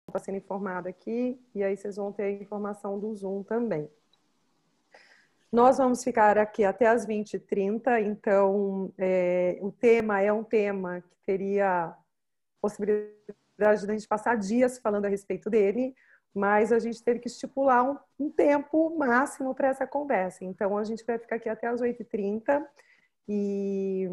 estar sendo informado aqui, e aí vocês vão ter a informação do Zoom também. Nós vamos ficar aqui até as 20h30, então o tema é um tema que teria possibilidade de a gente passar dias falando a respeito dele, mas a gente teve que estipular um tempo máximo para essa conversa. Então, a gente vai ficar aqui até as 8h30 e,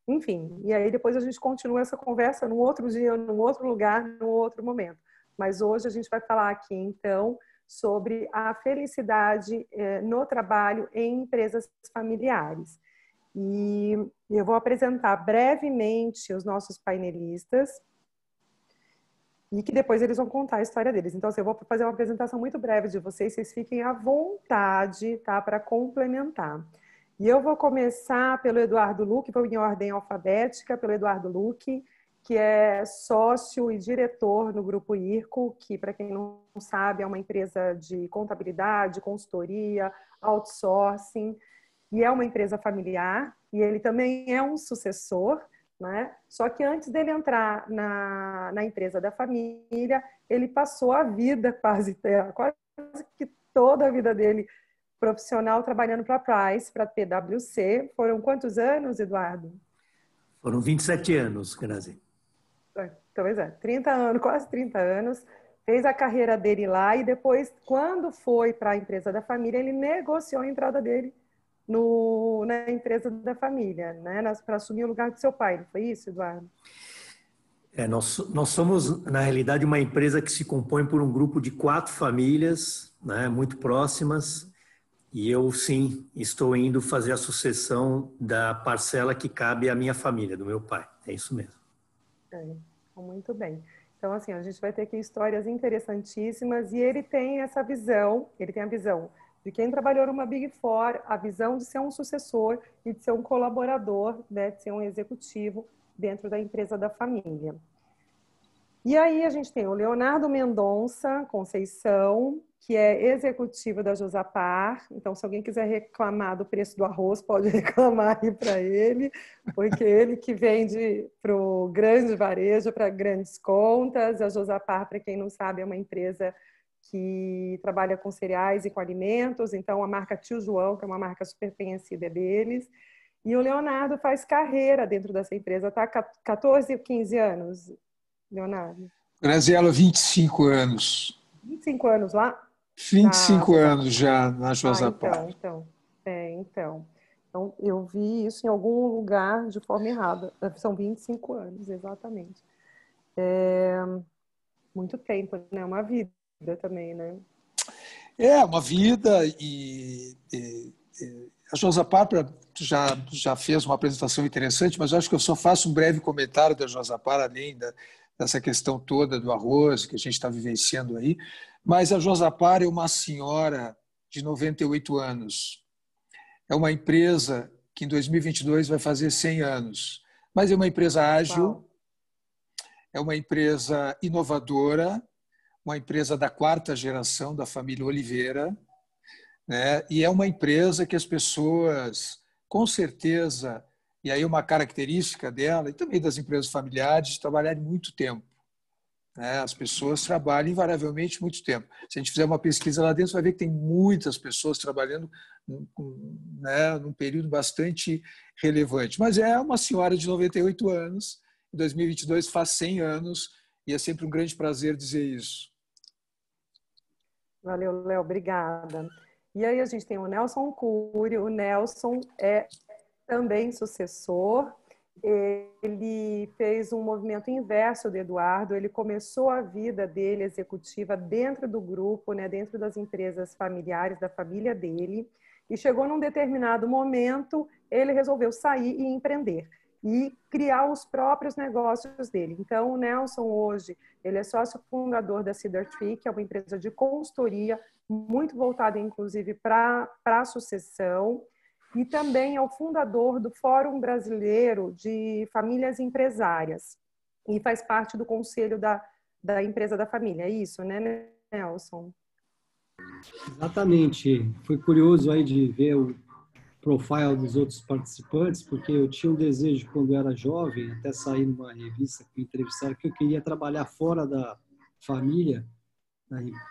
enfim, e aí depois a gente continua essa conversa num outro dia, num outro lugar, num outro momento. Mas hoje a gente vai falar aqui, então, sobre a felicidade no trabalho em empresas familiares. E eu vou apresentar brevemente os nossos painelistas e que depois eles vão contar a história deles. Então, assim, eu vou fazer uma apresentação muito breve de vocês fiquem à vontade, tá, para complementar. E eu vou começar pelo Eduardo Luque, vou em ordem alfabética, pelo Eduardo Luque, que é sócio e diretor no Grupo IRCO, que, para quem não sabe, é uma empresa de contabilidade, consultoria, outsourcing, e é uma empresa familiar, e ele também é um sucessor, né? Só que antes dele entrar na empresa da família, ele passou a vida quase que toda a vida dele profissional trabalhando para a Price, para a PwC. Foram quantos anos, Eduardo? Foram 27 anos, Grazi. Então, 30 anos, quase 30 anos. Fez a carreira dele lá e depois, quando foi para a empresa da família, ele negociou a entrada dele na empresa da família, né? Para assumir o lugar do seu pai. Não foi isso, Eduardo? Nós somos, na realidade, uma empresa que se compõe por um grupo de 4 famílias, né, muito próximas, e eu, sim, estou indo fazer a sucessão da parcela que cabe à minha família, do meu pai. É isso mesmo. Muito bem. Então, assim, a gente vai ter aqui histórias interessantíssimas e ele tem essa visão, ele tem a visão de quem trabalhou numa Big Four, a visão de ser um sucessor e de ser um colaborador, né, de ser um executivo dentro da empresa da família. E aí a gente tem o Leonardo Mendonça Conceição, que é executivo da Josapar. Então, se alguém quiser reclamar do preço do arroz, pode reclamar aí para ele, porque ele que vende para o grande varejo, para grandes contas. A Josapar, para quem não sabe, é uma empresa que trabalha com cereais e com alimentos. Então, a marca Tio João, que é uma marca super conhecida, é deles. E o Leonardo faz carreira dentro dessa empresa, está há 14 ou 15 anos, Leonardo? Graziela, 25 anos. 25 anos lá? 25 anos já na Josapar. Então, eu vi isso em algum lugar de forma errada. São 25 anos, exatamente. Muito tempo, né? Uma vida também, né? É, uma vida a Josapar já fez uma apresentação interessante, mas eu acho que eu só faço um breve comentário da Josapar, além dessa questão toda do arroz que a gente está vivenciando aí. Mas a Josapar é uma senhora de 98 anos. É uma empresa que em 2022 vai fazer 100 anos. Mas é uma empresa ágil, é uma empresa inovadora, uma empresa da 4ª geração da família Oliveira, né? E é uma empresa que as pessoas, com certeza, e aí uma característica dela, e também das empresas familiares, trabalharem muito tempo. As pessoas trabalham invariavelmente muito tempo. Se a gente fizer uma pesquisa lá dentro, você vai ver que tem muitas pessoas trabalhando num período bastante relevante. Mas é uma senhora de 98 anos, em 2022 faz 100 anos, e é sempre um grande prazer dizer isso. Valeu, Léo, obrigada. E aí a gente tem o Nelson Cury. O Nelson é também sucessor. Ele fez um movimento inverso do Eduardo. Ele começou a vida dele executiva dentro do grupo, né, dentro das empresas familiares da família dele. E chegou num determinado momento, ele resolveu sair e empreender e criar os próprios negócios dele. Então, o Nelson hoje, ele é sócio fundador da Cedar Tree, que é uma empresa de consultoria muito voltada, inclusive, para a sucessão. E também é o fundador do Fórum Brasileiro de Famílias Empresárias e faz parte do conselho da empresa da família. É isso, né, Nelson? Exatamente. Foi curioso aí de ver o profile dos outros participantes, porque eu tinha um desejo, quando eu era jovem, até sair numa revista que me entrevistaram, que eu queria trabalhar fora família,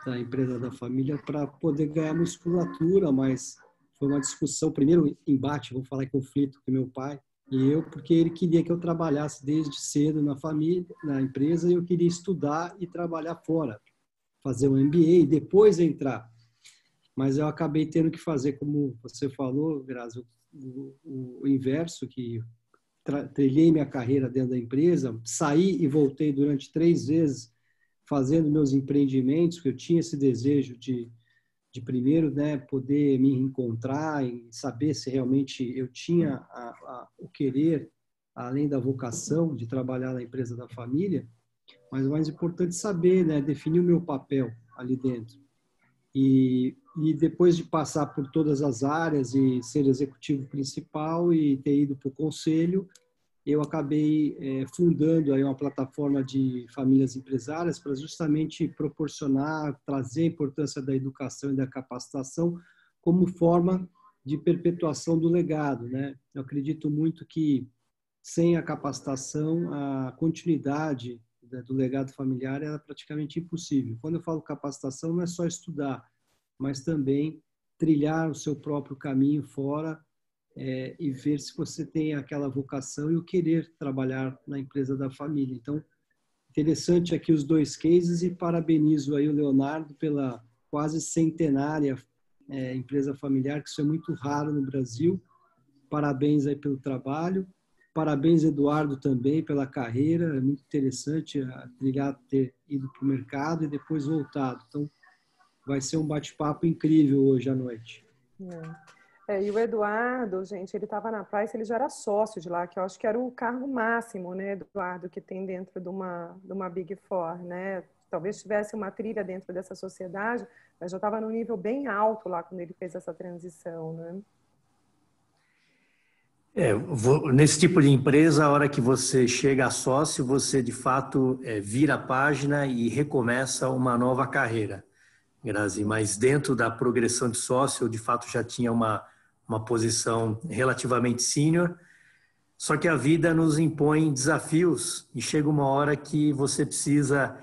da empresa da família, para poder ganhar musculatura, mas foi uma discussão, primeiro embate, vou falar em conflito com meu pai e eu, porque ele queria que eu trabalhasse desde cedo na família, na empresa, e eu queria estudar e trabalhar fora, fazer um MBA e depois entrar. Mas eu acabei tendo que fazer, como você falou, Grazi, o inverso, que trilhei minha carreira dentro da empresa, saí e voltei durante 3 vezes fazendo meus empreendimentos, porque eu tinha esse desejo de primeiro, né, poder me encontrar e saber se realmente eu tinha o querer, além da vocação de trabalhar na empresa da família, mas o mais importante é saber, né, definir o meu papel ali dentro. E depois de passar por todas as áreas e ser executivo principal e ter ido para o conselho, eu acabei fundando aí uma plataforma de famílias empresárias para justamente proporcionar, trazer a importância da educação e da capacitação como forma de perpetuação do legado, né? Eu acredito muito que sem a capacitação, a continuidade do legado familiar é praticamente impossível. Quando eu falo capacitação, não é só estudar, mas também trilhar o seu próprio caminho fora e ver se você tem aquela vocação e o querer trabalhar na empresa da família. Então, interessante aqui os 2 cases e parabenizo aí o Leonardo pela quase centenária empresa familiar, que isso é muito raro no Brasil. Parabéns aí pelo trabalho. Parabéns, Eduardo, também pela carreira. É muito interessante trilhar, ter ido para o mercado e depois voltado. Então, vai ser um bate-papo incrível hoje à noite. E o Eduardo, gente, ele estava na Price, ele já era sócio de lá, que eu acho que era o cargo máximo, né, Eduardo, que tem dentro de uma Big Four, né? Talvez tivesse uma trilha dentro dessa sociedade, mas já estava num nível bem alto lá quando ele fez essa transição, né? Nesse tipo de empresa, a hora que você chega a sócio, você de fato vira a página e recomeça uma nova carreira, Grazi. Mas dentro da progressão de sócio, eu de fato já tinha uma posição relativamente sênior, só que a vida nos impõe desafios e chega uma hora que você precisa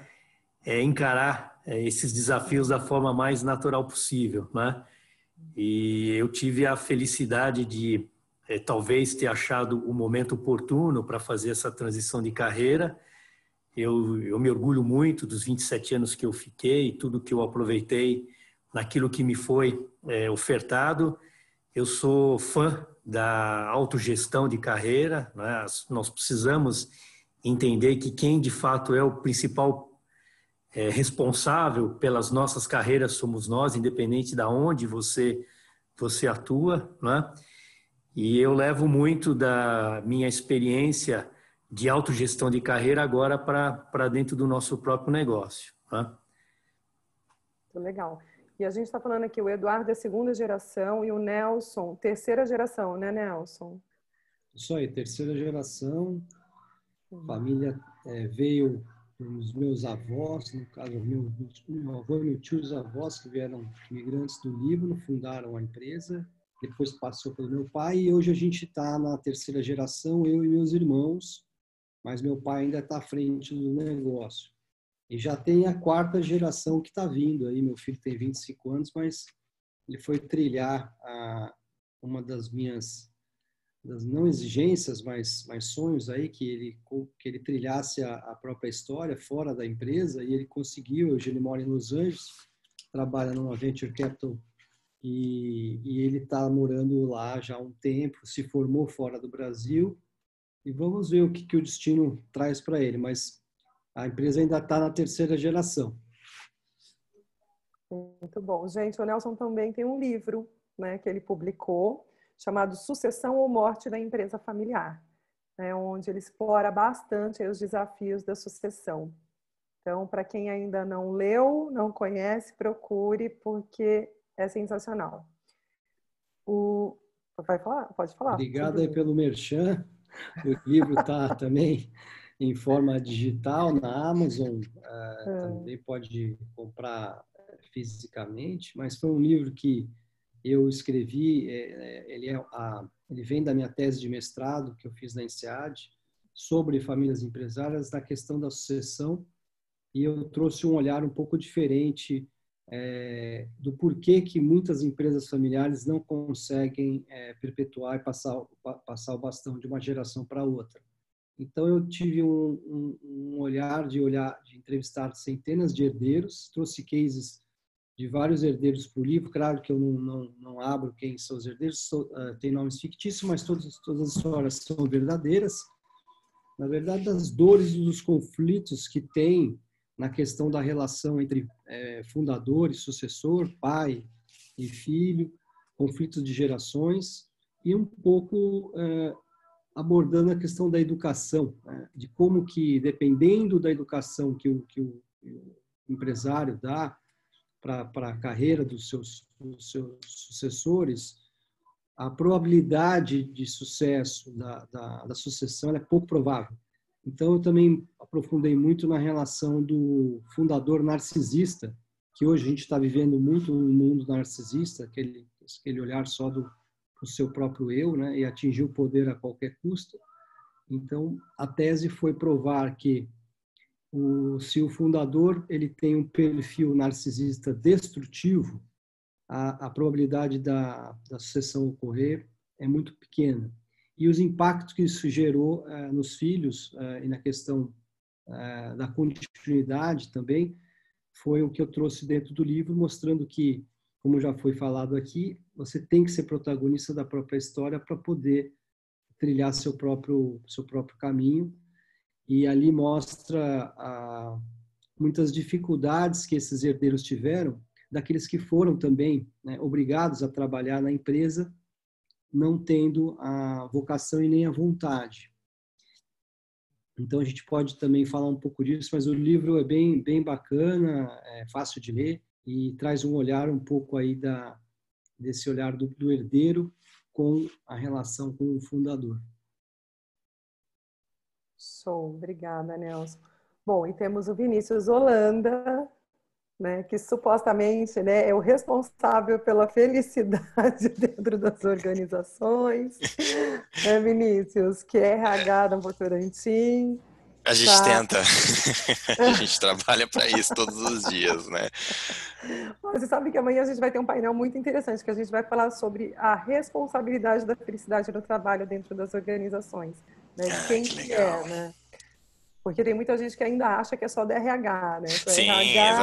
encarar esses desafios da forma mais natural possível, né? E eu tive a felicidade de talvez ter achado o momento oportuno para fazer essa transição de carreira. Eu me orgulho muito dos 27 anos que eu fiquei, tudo que eu aproveitei naquilo que me foi ofertado. Eu sou fã da autogestão de carreira, né? Nós precisamos entender que quem de fato é o principal responsável pelas nossas carreiras somos nós, independente de onde você atua, né? E eu levo muito da minha experiência de autogestão de carreira agora para dentro do nosso próprio negócio, né? Muito legal. E a gente está falando aqui, o Eduardo é 2ª geração e o Nelson, 3ª geração, né, Nelson? Isso aí, 3ª geração. A família veio dos meus avós, no caso, meu avô e meu tio, os avós que vieram imigrantes do Líbano, fundaram a empresa, depois passou pelo meu pai e hoje a gente está na 3ª geração, eu e meus irmãos, mas meu pai ainda está à frente do negócio. E já tem a 4ª geração que está vindo aí, meu filho tem 25 anos, mas ele foi trilhar uma das minhas não exigências, mas sonhos aí, que ele trilhasse a própria história fora da empresa, e ele conseguiu. Hoje ele mora em Los Angeles, trabalha numa Venture Capital, e ele está morando lá já há um tempo, se formou fora do Brasil, e vamos ver o que o destino traz para ele, mas a empresa ainda está na 3ª geração. Muito bom. Gente, o Nelson também tem um livro, né, que ele publicou, chamado Sucessão ou Morte da Empresa Familiar, né, onde ele explora bastante os desafios da sucessão. Então, para quem ainda não leu, não conhece, procure, porque é sensacional. Vai falar? Pode falar. Obrigado aí pelo merchan. O livro está também em forma digital na Amazon, também pode comprar fisicamente, mas foi um livro que eu escrevi, ele vem da minha tese de mestrado que eu fiz na INSEAD, sobre famílias empresárias, da questão da sucessão, e eu trouxe um olhar um pouco diferente do porquê que muitas empresas familiares não conseguem perpetuar e passar o bastão de uma geração para outra. Então, eu tive um olhar de entrevistar centenas de herdeiros, trouxe cases de vários herdeiros para o livro. Claro que eu não abro quem são os herdeiros, tem nomes fictícios, mas todas as histórias são verdadeiras. Na verdade, das dores e dos conflitos que tem na questão da relação entre fundador e sucessor, pai e filho, conflitos de gerações, e um pouco abordando a questão da educação, né? De como que, dependendo da educação que o empresário dá para a carreira dos seus sucessores, a probabilidade de sucesso da sucessão é pouco provável. Então, eu também aprofundei muito na relação do fundador narcisista, que hoje a gente está vivendo muito no mundo narcisista, aquele olhar só do seu próprio eu, né, e atingir o poder a qualquer custo. Então, a tese foi provar que se o fundador ele tem um perfil narcisista destrutivo, a probabilidade da sucessão ocorrer é muito pequena. E os impactos que isso gerou nos filhos e na questão da continuidade também foi o que eu trouxe dentro do livro, mostrando que, como já foi falado aqui, você tem que ser protagonista da própria história para poder trilhar seu próprio caminho. E ali mostra muitas dificuldades que esses herdeiros tiveram, daqueles que foram também, né, obrigados a trabalhar na empresa, não tendo a vocação e nem a vontade. Então, a gente pode também falar um pouco disso, mas o livro é bem bacana, é fácil de ler e traz um olhar um pouco aí desse olhar do herdeiro com a relação com o fundador. Show, obrigada, Nelson. Bom, e temos o Vinícius Holanda, né, que supostamente, né, é o responsável pela felicidade dentro das organizações. É, Vinícius, que é RH da Votorantim. A gente tenta. A gente trabalha para isso todos os dias, né? Você sabe que amanhã a gente vai ter um painel muito interessante, que a gente vai falar sobre a responsabilidade da felicidade no trabalho dentro das organizações. Né? De quem que legal. né? Porque tem muita gente que ainda acha que é só do RH, né? Então, sim, RH,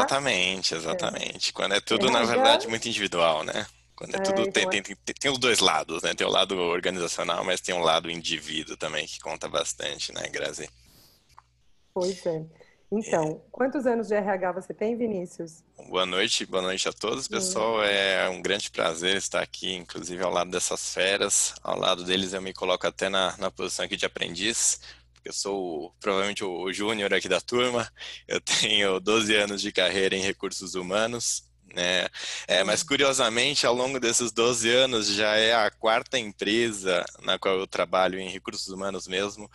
exatamente. Quando é tudo, RH, na verdade, muito individual, né? Quando é tudo, então tem os dois lados, né? Tem o lado organizacional, mas tem um lado indivíduo também, que conta bastante, né, Grazi? Pois é. Então, quantos anos de RH você tem, Vinícius? Boa noite a todos, pessoal. É um grande prazer estar aqui, inclusive ao lado dessas feras. Ao lado deles eu me coloco até na posição aqui de aprendiz, porque eu sou provavelmente o júnior aqui da turma. Eu tenho 12 anos de carreira em recursos humanos, né? Mas curiosamente, ao longo desses 12 anos, já é a quarta empresa na qual eu trabalho em recursos humanos mesmo,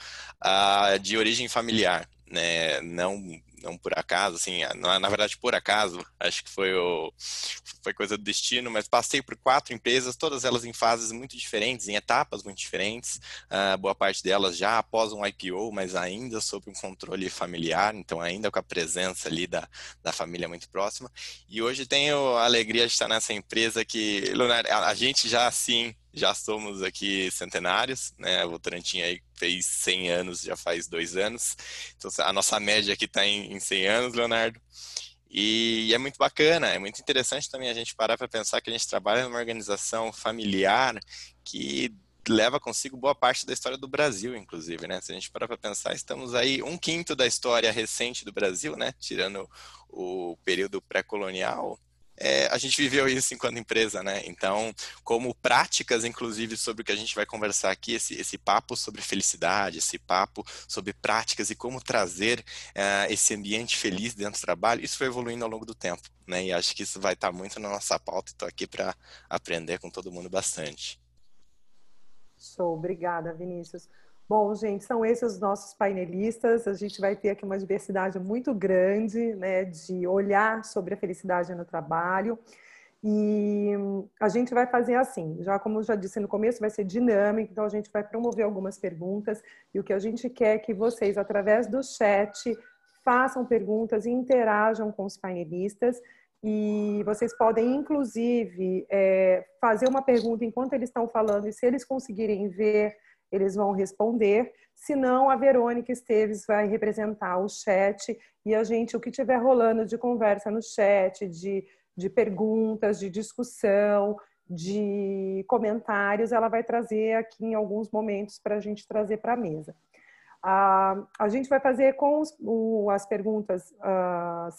de origem familiar. Né, não por acaso, assim, na verdade por acaso, acho que foi coisa do destino, mas passei por 4 empresas, todas elas em fases muito diferentes, em etapas muito diferentes, boa parte delas já após um IPO, mas ainda sob um controle familiar, então ainda com a presença ali da família muito próxima, e hoje tenho a alegria de estar nessa empresa que, Leonardo, a gente já somos aqui centenários, né? O Votorantim aí fez 100 anos, já faz 2 anos. Então, a nossa média aqui está em 100 anos, Leonardo. E é muito bacana, é muito interessante também a gente parar para pensar que a gente trabalha numa organização familiar que leva consigo boa parte da história do Brasil, inclusive, né? Se a gente parar para pensar, estamos aí 1/5 da história recente do Brasil, né? Tirando o período pré-colonial. A gente viveu isso enquanto empresa, né? Então, como práticas, inclusive, sobre o que a gente vai conversar aqui, esse papo sobre felicidade, esse papo sobre práticas e como trazer esse ambiente feliz dentro do trabalho, isso foi evoluindo ao longo do tempo, né? E acho que isso vai estar muito na nossa pauta e estou aqui para aprender com todo mundo bastante. Show, obrigada, Vinícius. Bom, gente, são esses os nossos painelistas. A gente vai ter aqui uma diversidade muito grande, né, de olhar sobre a felicidade no trabalho. E a gente vai fazer assim, já como eu já disse no começo, vai ser dinâmico, então a gente vai promover algumas perguntas. E o que a gente quer é que vocês, através do chat, façam perguntas e interajam com os painelistas. E vocês podem, inclusive, fazer uma pergunta enquanto eles estão falando, e se eles conseguirem ver, eles vão responder. Se não, a Verônica Esteves vai representar o chat e a gente, o que tiver rolando de conversa no chat, de perguntas, de discussão, de comentários, ela vai trazer aqui em alguns momentos para a gente trazer para a mesa. A gente vai fazer com as perguntas,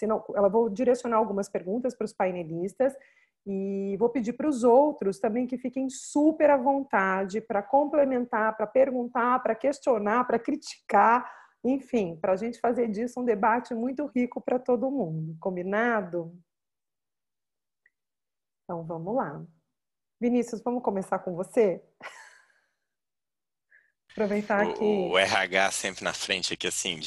eu vou direcionar algumas perguntas para os painelistas e vou pedir para os outros também que fiquem super à vontade para complementar, para perguntar, para questionar, para criticar, enfim, para a gente fazer disso um debate muito rico para todo mundo. Combinado? Então, vamos lá. Vinícius, vamos começar com você? Aproveitar que... O RH sempre na frente aqui, assim,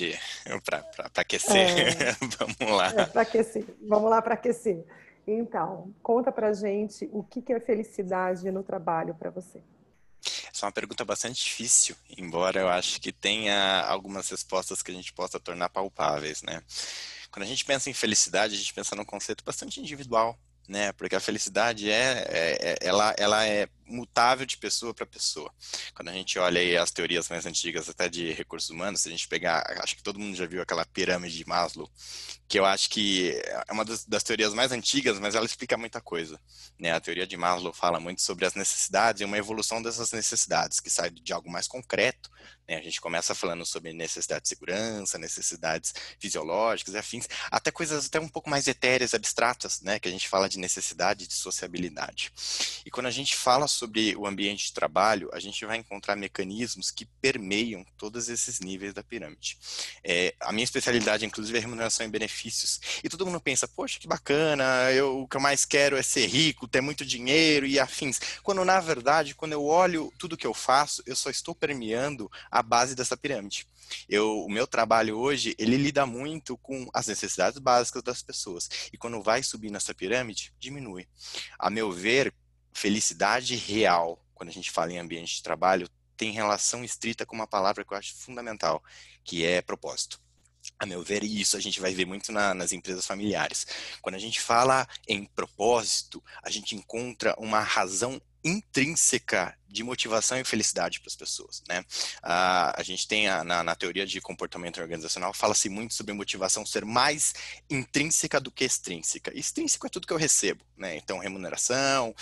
para aquecer. Vamos lá. Para aquecer. Vamos lá para aquecer. Então, conta pra gente o que é felicidade no trabalho para você. Essa é uma pergunta bastante difícil, embora eu acho que tenha algumas respostas que a gente possa tornar palpáveis, né? Quando a gente pensa em felicidade, a gente pensa num conceito bastante individual, né? Porque a felicidade ela é mutável de pessoa para pessoa. Quando a gente olha aí as teorias mais antigas até de recursos humanos, se a gente pegar, acho que todo mundo já viu aquela pirâmide de Maslow, que eu acho que é uma das teorias mais antigas, mas ela explica muita coisa, né? A teoria de Maslow fala muito sobre as necessidades e uma evolução dessas necessidades, que sai de algo mais concreto, né? A gente começa falando sobre necessidade de segurança, necessidades fisiológicas e afins, até coisas até um pouco mais etéreas, abstratas, né? Que a gente fala de necessidade de sociabilidade. E quando a gente fala sobre o ambiente de trabalho, a gente vai encontrar mecanismos que permeiam todos esses níveis da pirâmide. A minha especialidade, inclusive, é remuneração e benefícios. E todo mundo pensa, poxa, que bacana, o que eu mais quero é ser rico, ter muito dinheiro e afins. Quando, na verdade, quando eu olho tudo que eu faço, eu só estou permeando a base dessa pirâmide. O meu trabalho hoje, ele lida muito com as necessidades básicas das pessoas. E quando vai subir nessa pirâmide, diminui. A meu ver, felicidade real, quando a gente fala em ambiente de trabalho, tem relação estrita com uma palavra que eu acho fundamental, que é propósito. A meu ver, e isso a gente vai ver muito nas empresas familiares. Quando a gente fala em propósito, a gente encontra uma razão intrínseca de motivação e felicidade para as pessoas, né? A gente tem na teoria de comportamento organizacional, fala-se muito sobre motivação ser mais intrínseca do que extrínseca. Extrínseco é tudo que eu recebo, né? Então, remuneração,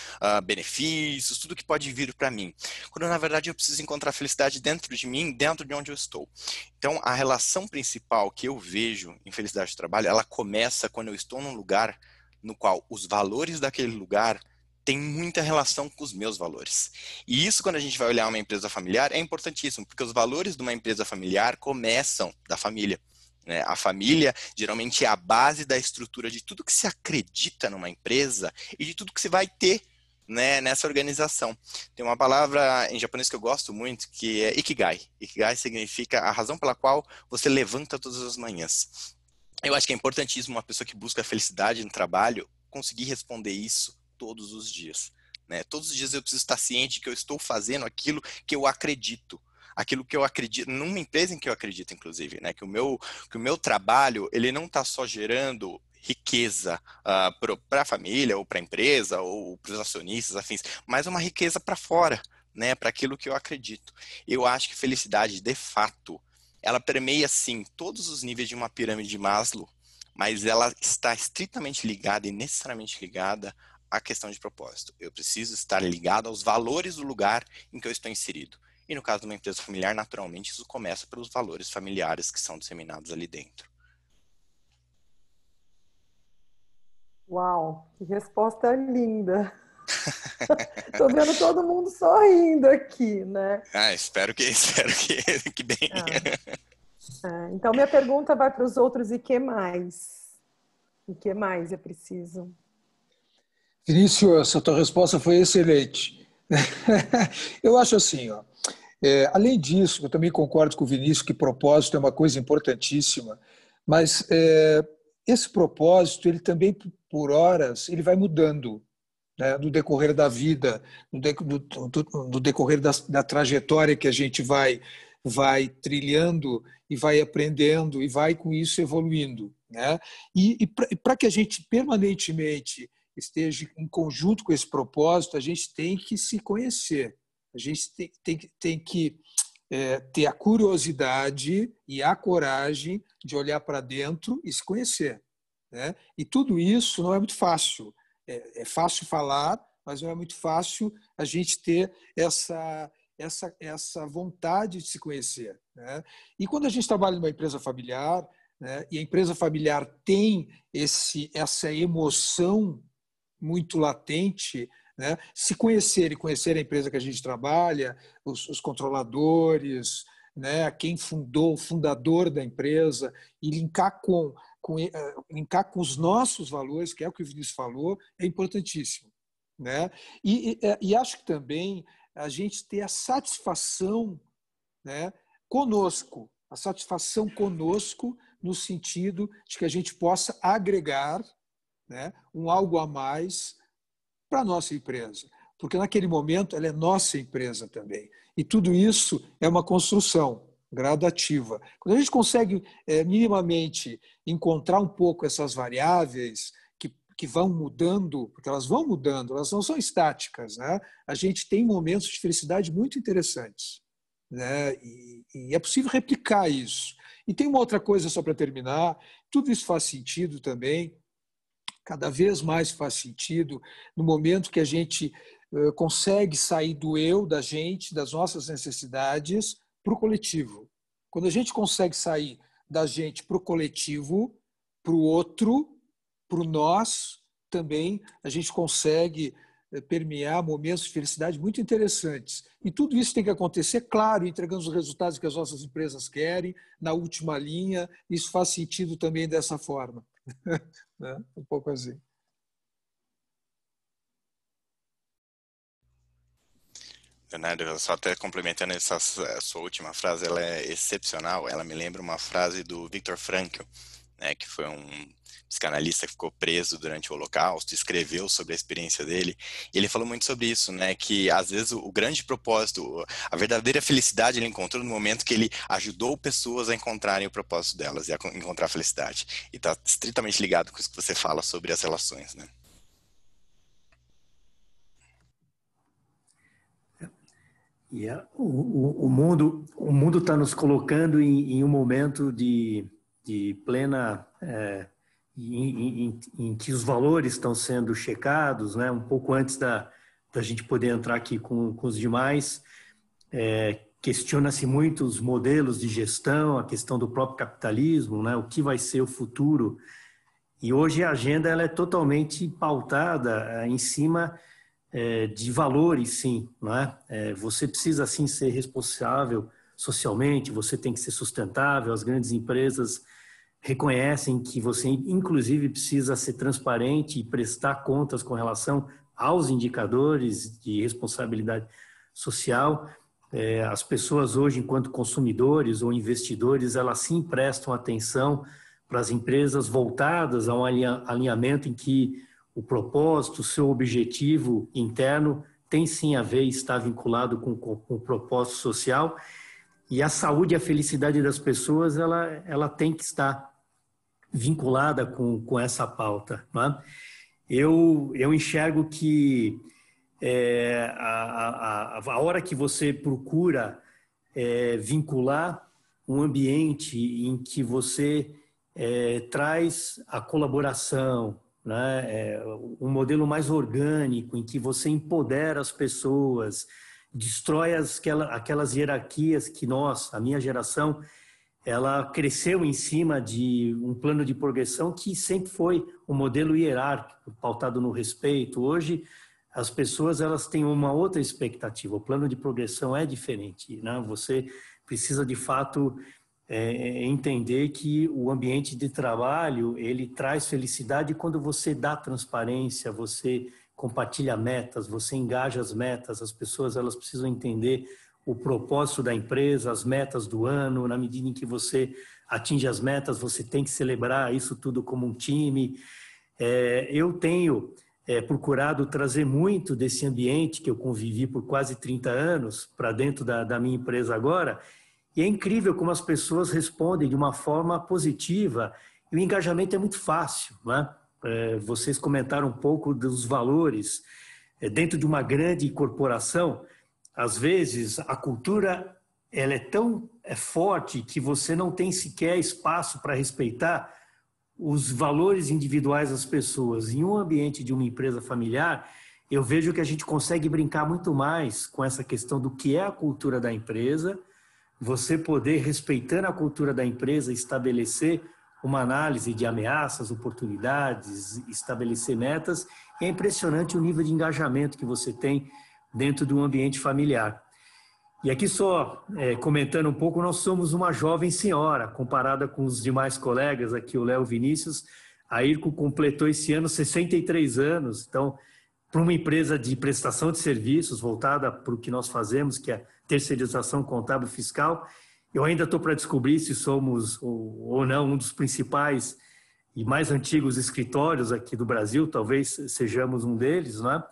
benefícios, tudo que pode vir para mim. Quando, na verdade, eu preciso encontrar felicidade dentro de mim, dentro de onde eu estou. Então, a relação principal que eu vejo em felicidade de trabalho, ela começa quando eu estou num lugar no qual os valores daquele lugar tem muita relação com os meus valores. E isso, quando a gente vai olhar uma empresa familiar, é importantíssimo, porque os valores de uma empresa familiar começam da família, né? A família, geralmente, é a base da estrutura de tudo que se acredita numa empresa e de tudo que se vai ter, né, nessa organização. Tem uma palavra em japonês que eu gosto muito, que é Ikigai. Ikigai significa a razão pela qual você levanta todas as manhãs. Eu acho que é importantíssimo uma pessoa que busca a felicidade no trabalho conseguir responder isso todos os dias, né? Todos os dias eu preciso estar ciente que eu estou fazendo aquilo que eu acredito, numa empresa em que eu acredito, inclusive, né? Que o meu trabalho, ele não está só gerando riqueza para a família, ou para a empresa, ou para os acionistas, afins, mas uma riqueza para fora, né? Para aquilo que eu acredito. Eu acho que felicidade, de fato, ela permeia, sim, todos os níveis de uma pirâmide de Maslow, mas ela está estritamente ligada e necessariamente ligada à questão de propósito. Eu preciso estar ligado aos valores do lugar em que eu estou inserido. E no caso de uma empresa familiar, naturalmente, isso começa pelos valores familiares que são disseminados ali dentro. Uau, que resposta linda! Estou vendo todo mundo sorrindo aqui, né? Espero que bem. Então, minha pergunta vai para os outros, e que mais? O que mais é preciso? Vinícius, a tua resposta foi excelente. Eu acho assim, ó, além disso, eu também concordo com o Vinícius que propósito é uma coisa importantíssima, mas esse propósito, ele também, por horas, ele vai mudando, né, no decorrer da vida, no decorrer da trajetória que a gente vai vai trilhando e vai aprendendo e vai com isso evoluindo, né? E para que a gente permanentemente esteja em conjunto com esse propósito, a gente tem que se conhecer, a gente tem que ter a curiosidade e a coragem de olhar para dentro e se conhecer, né? E tudo isso não é muito fácil. É fácil falar, mas não é muito fácil a gente ter essa vontade de se conhecer, né? E quando a gente trabalha numa empresa familiar, né, e a empresa familiar tem essa emoção muito latente, né, se conhecer e conhecer a empresa que a gente trabalha, os controladores, né, quem fundou, o fundador da empresa, e linkar com os nossos valores, que é o que o Vinícius falou, é importantíssimo, né? E acho que também a gente ter a satisfação, né, conosco, a satisfação conosco no sentido de que a gente possa agregar, né, um algo a mais para a nossa empresa, porque naquele momento ela é nossa empresa também. E tudo isso é uma construção gradativa. Quando a gente consegue minimamente encontrar um pouco essas variáveis que vão mudando, porque elas vão mudando, elas não são estáticas, né? A gente tem momentos de felicidade muito interessantes, né? E é possível replicar isso. E tem uma outra coisa só para terminar, tudo isso faz sentido também, cada vez mais faz sentido no momento que a gente consegue sair do eu, da gente, das nossas necessidades, para o coletivo. Quando a gente consegue sair da gente para o coletivo, para o outro, para o nós, também a gente consegue permear momentos de felicidade muito interessantes. E tudo isso tem que acontecer, claro, entregando os resultados que as nossas empresas querem, na última linha. Isso faz sentido também dessa forma. Né? Um pouco assim. Leonardo, só até complementando essa sua última frase, ela é excepcional. Ela me lembra uma frase do Viktor Frankl, né, que foi um psicanalista que ficou preso durante o Holocausto, escreveu sobre a experiência dele. E ele falou muito sobre isso, né, que às vezes o grande propósito, a verdadeira felicidade ele encontrou no momento que ele ajudou pessoas a encontrarem o propósito delas e a encontrar a felicidade. E está estritamente ligado com isso que você fala sobre as relações, né? E o mundo está nos colocando em um momento de plena em que os valores estão sendo checados, né? Um pouco antes da gente poder entrar aqui com os demais, questiona-se muito os modelos de gestão, a questão do próprio capitalismo, né? O que vai ser o futuro. E hoje a agenda ela é totalmente pautada em cima de valores, sim, não é? Você precisa, sim, ser responsável socialmente, você tem que ser sustentável, as grandes empresas reconhecem que você, inclusive, precisa ser transparente e prestar contas com relação aos indicadores de responsabilidade social. As pessoas hoje, enquanto consumidores ou investidores, elas sim prestam atenção para as empresas voltadas a um alinhamento em que o propósito, o seu objetivo interno tem sim a ver, está vinculado com o propósito social, e a saúde e a felicidade das pessoas ela tem que estar vinculada com essa pauta, né? Eu enxergo que a hora que você procura vincular um ambiente em que você traz a colaboração, né? Um modelo mais orgânico, em que você empodera as pessoas, destrói aquelas hierarquias que a minha geração, ela cresceu em cima de um plano de progressão que sempre foi um modelo hierárquico, pautado no respeito. Hoje, as pessoas elas têm uma outra expectativa, o plano de progressão é diferente, né? Você precisa, de fato, entender que o ambiente de trabalho ele traz felicidade quando você dá transparência, você compartilha metas, você engaja as metas, as pessoas elas precisam entender o propósito da empresa, as metas do ano, na medida em que você atinge as metas, você tem que celebrar isso tudo como um time. Eu tenho procurado trazer muito desse ambiente que eu convivi por quase 30 anos para dentro da minha empresa agora, E é incrível como as pessoas respondem de uma forma positiva e o engajamento é muito fácil, né? Vocês comentaram um pouco dos valores. Dentro de uma grande corporação, às vezes a cultura ela é tão forte que você não tem sequer espaço para respeitar os valores individuais das pessoas. Em um ambiente de uma empresa familiar, eu vejo que a gente consegue brincar muito mais com essa questão do que é a cultura da empresa, você poder, respeitando a cultura da empresa, estabelecer uma análise de ameaças, oportunidades, estabelecer metas. É impressionante o nível de engajamento que você tem dentro de um ambiente familiar. E aqui só comentando um pouco, nós somos uma jovem senhora, comparada com os demais colegas, aqui o Léo Vinícius. A IRCO completou esse ano 63 anos, então, para uma empresa de prestação de serviços voltada para o que nós fazemos, que é a terceirização contábil fiscal, eu ainda estou para descobrir se somos ou não um dos principais e mais antigos escritórios aqui do Brasil, talvez sejamos um deles, né?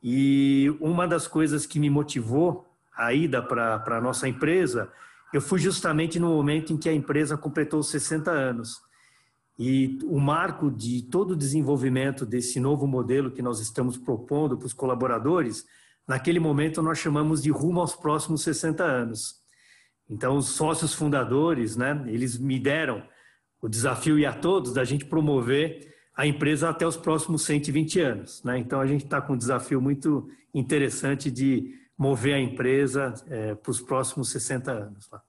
E uma das coisas que me motivou a ida para a nossa empresa, eu fui justamente no momento em que a empresa completou 60 anos. E o marco de todo o desenvolvimento desse novo modelo que nós estamos propondo para os colaboradores, naquele momento nós chamamos de rumo aos próximos 60 anos. Então, os sócios fundadores, né, eles me deram o desafio, e a todos, da gente promover a empresa até os próximos 120 anos. Né? Então, a gente está com um desafio muito interessante de mover a empresa para os próximos 60 anos. Lá.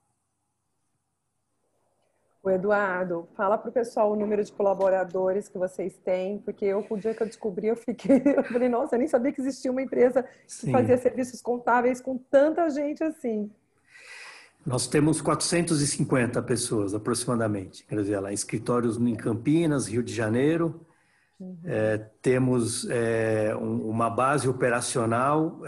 O Eduardo, fala para o pessoal o número de colaboradores que vocês têm, porque o dia que eu descobri, eu falei, nossa, eu nem sabia que existia uma empresa que fazia serviços contábeis com tanta gente assim. Nós temos 450 pessoas, aproximadamente, Graziela, escritórios em Campinas, Rio de Janeiro. Temos uma base operacional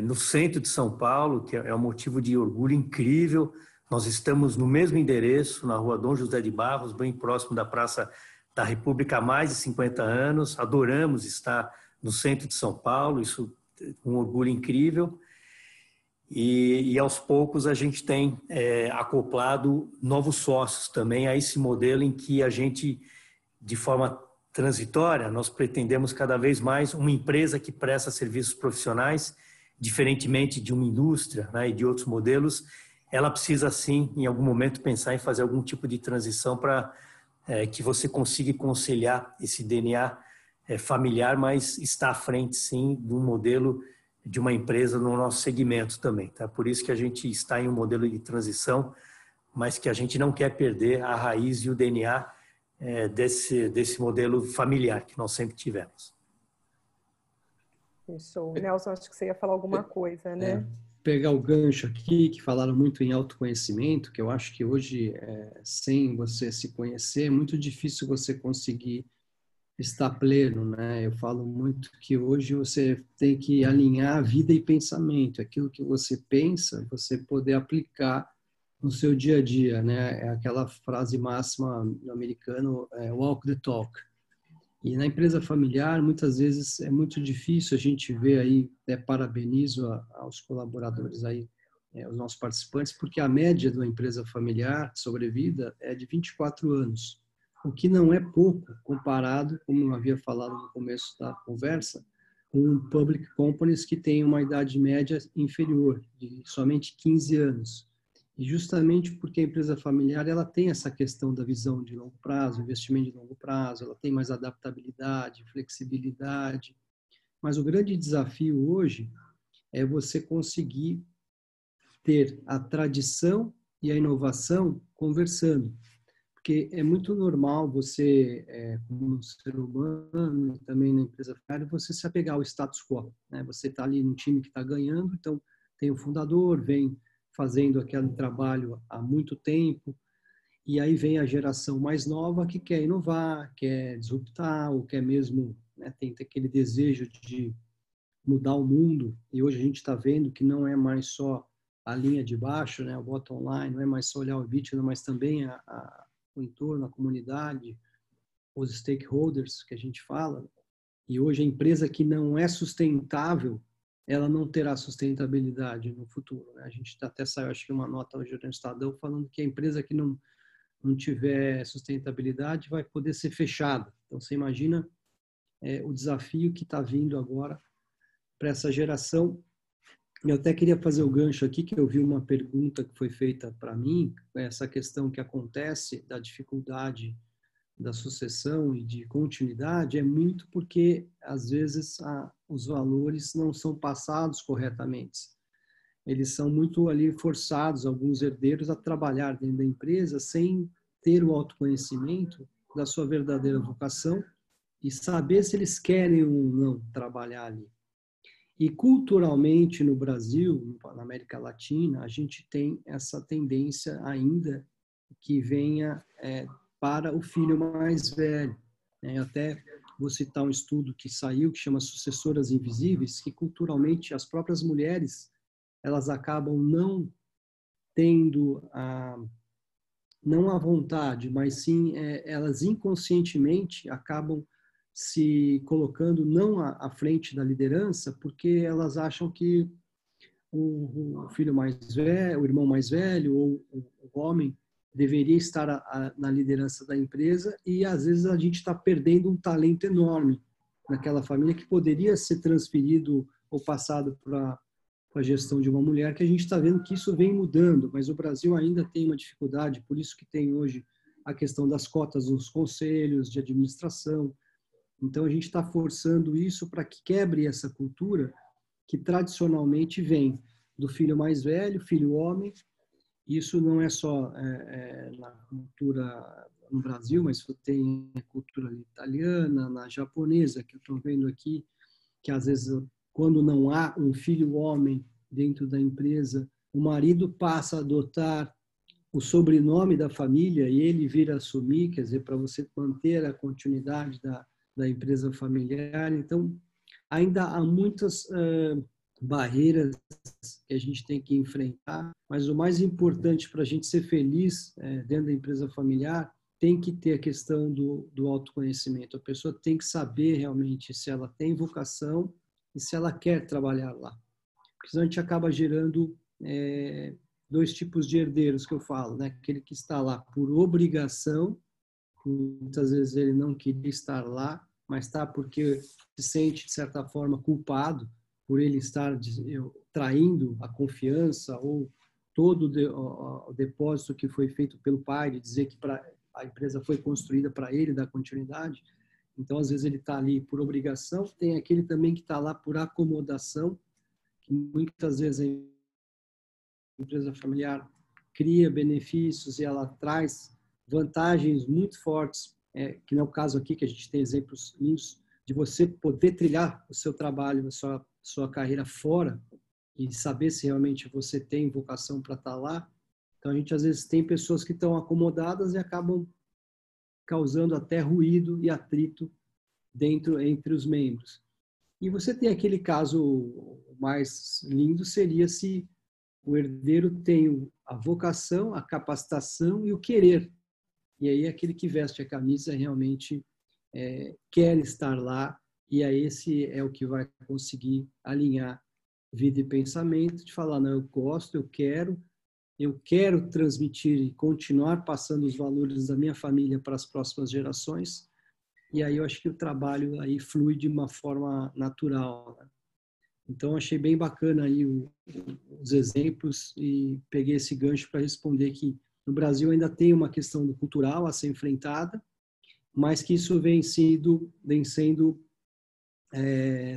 no centro de São Paulo, que é um motivo de orgulho incrível. Nós estamos no mesmo endereço, na rua Dom José de Barros, bem próximo da Praça da República, há mais de 50 anos. Adoramos estar no centro de São Paulo, isso é um orgulho incrível. E aos poucos a gente tem acoplado novos sócios também a esse modelo em que a gente, de forma transitória, nós pretendemos cada vez mais uma empresa que presta serviços profissionais, diferentemente de uma indústria, né, e de outros modelos. Ela precisa, sim, em algum momento, pensar em fazer algum tipo de transição para que você consiga conciliar esse DNA familiar, mas está à frente, sim, de um modelo de uma empresa no nosso segmento também. Tá? Por isso que a gente está em um modelo de transição, mas que a gente não quer perder a raiz e o DNA desse modelo familiar que nós sempre tivemos. Isso. Nelson, acho que você ia falar alguma coisa, né? Pegar o gancho aqui, que falaram muito em autoconhecimento, que eu acho que hoje, sem você se conhecer, é muito difícil você conseguir estar pleno, né? Eu falo muito que hoje você tem que alinhar vida e pensamento. Aquilo que você pensa, você poder aplicar no seu dia a dia, né? É aquela frase máxima no americano, walk the talk. E na empresa familiar, muitas vezes é muito difícil a gente ver aí, parabenizo aos colaboradores aí, os nossos participantes, porque a média de uma empresa familiar de sobrevida é de 24 anos, o que não é pouco comparado, como eu havia falado no começo da conversa, com public companies que têm uma idade média inferior, de somente 15 anos. E justamente porque a empresa familiar ela tem essa questão da visão de longo prazo, investimento de longo prazo, ela tem mais adaptabilidade, flexibilidade. Mas o grande desafio hoje é você conseguir ter a tradição e a inovação conversando. Porque é muito normal você, como ser humano, também na empresa familiar, você se apegar ao status quo. Né? Você está ali no time que está ganhando, então tem o fundador, vem fazendo aquele trabalho há muito tempo, e aí vem a geração mais nova que quer inovar, quer disruptar, ou quer mesmo, né, tem aquele desejo de mudar o mundo, e hoje a gente está vendo que não é mais só a linha de baixo, né, o bottom line, não é mais só olhar o EBITDA, mas também o entorno, a comunidade, os stakeholders que a gente fala, e hoje a empresa que não é sustentável, ela não terá sustentabilidade no futuro, né? A gente até saiu, acho que uma nota hoje no Estadão falando que a empresa que não tiver sustentabilidade vai poder ser fechada. Então, você imagina o desafio que está vindo agora para essa geração. Eu até queria fazer o gancho aqui, que eu vi uma pergunta que foi feita para mim, essa questão que acontece da dificuldade da sucessão e de continuidade, é muito porque, às vezes, os valores não são passados corretamente. Eles são muito ali forçados, alguns herdeiros, a trabalhar dentro da empresa sem ter o autoconhecimento da sua verdadeira vocação e saber se eles querem ou não trabalhar ali. E culturalmente no Brasil, na América Latina, a gente tem essa tendência ainda que venha para o filho mais velho. Até vou citar um estudo que saiu, que chama Sucessoras Invisíveis, que culturalmente as próprias mulheres, elas acabam não tendo não a vontade, mas sim elas inconscientemente acabam se colocando não à frente da liderança, porque elas acham que o filho mais velho, o irmão mais velho ou o homem deveria estar na liderança da empresa, e às vezes a gente está perdendo um talento enorme naquela família que poderia ser transferido ou passado para a gestão de uma mulher, que a gente está vendo que isso vem mudando, mas o Brasil ainda tem uma dificuldade, por isso que tem hoje a questão das cotas nos conselhos de administração. Então a gente está forçando isso para que quebre essa cultura que tradicionalmente vem do filho mais velho, filho homem. Isso não é só na cultura no Brasil, mas tem a cultura italiana, na japonesa, que eu estou vendo aqui, que às vezes, quando não há um filho homem dentro da empresa, o marido passa a adotar o sobrenome da família e ele vir a assumir, quer dizer, para você manter a continuidade da empresa familiar. Então, ainda há muitas barreiras que a gente tem que enfrentar, mas o mais importante para a gente ser feliz dentro da empresa familiar tem que ter a questão do autoconhecimento. A pessoa tem que saber realmente se ela tem vocação e se ela quer trabalhar lá. Porque senão a gente acaba gerando dois tipos de herdeiros que eu falo, né? Aquele que está lá por obrigação, muitas vezes ele não queria estar lá, mas está porque se sente, de certa forma, culpado por ele estar traindo a confiança ou todo o depósito que foi feito pelo pai, de dizer que a empresa foi construída para ele dar continuidade. Então, às vezes, ele está ali por obrigação. Tem aquele também que está lá por acomodação, que muitas vezes a empresa familiar cria benefícios e ela traz vantagens muito fortes, que não é o caso aqui, que a gente tem exemplos lindos, de você poder trilhar o seu trabalho, a sua carreira fora e saber se realmente você tem vocação para estar lá. Então, a gente às vezes tem pessoas que estão acomodadas e acabam causando até ruído e atrito entre os membros. E você tem aquele caso mais lindo, seria se o herdeiro tem a vocação, a capacitação e o querer. E aí aquele que veste a camisa realmente quer estar lá, e aí esse é o que vai conseguir alinhar vida e pensamento, de falar, não, eu gosto, eu quero transmitir e continuar passando os valores da minha família para as próximas gerações, e aí eu acho que o trabalho aí flui de uma forma natural, né? Então, achei bem bacana aí os exemplos e peguei esse gancho para responder que no Brasil ainda tem uma questão cultural a ser enfrentada, mas que isso vem sendo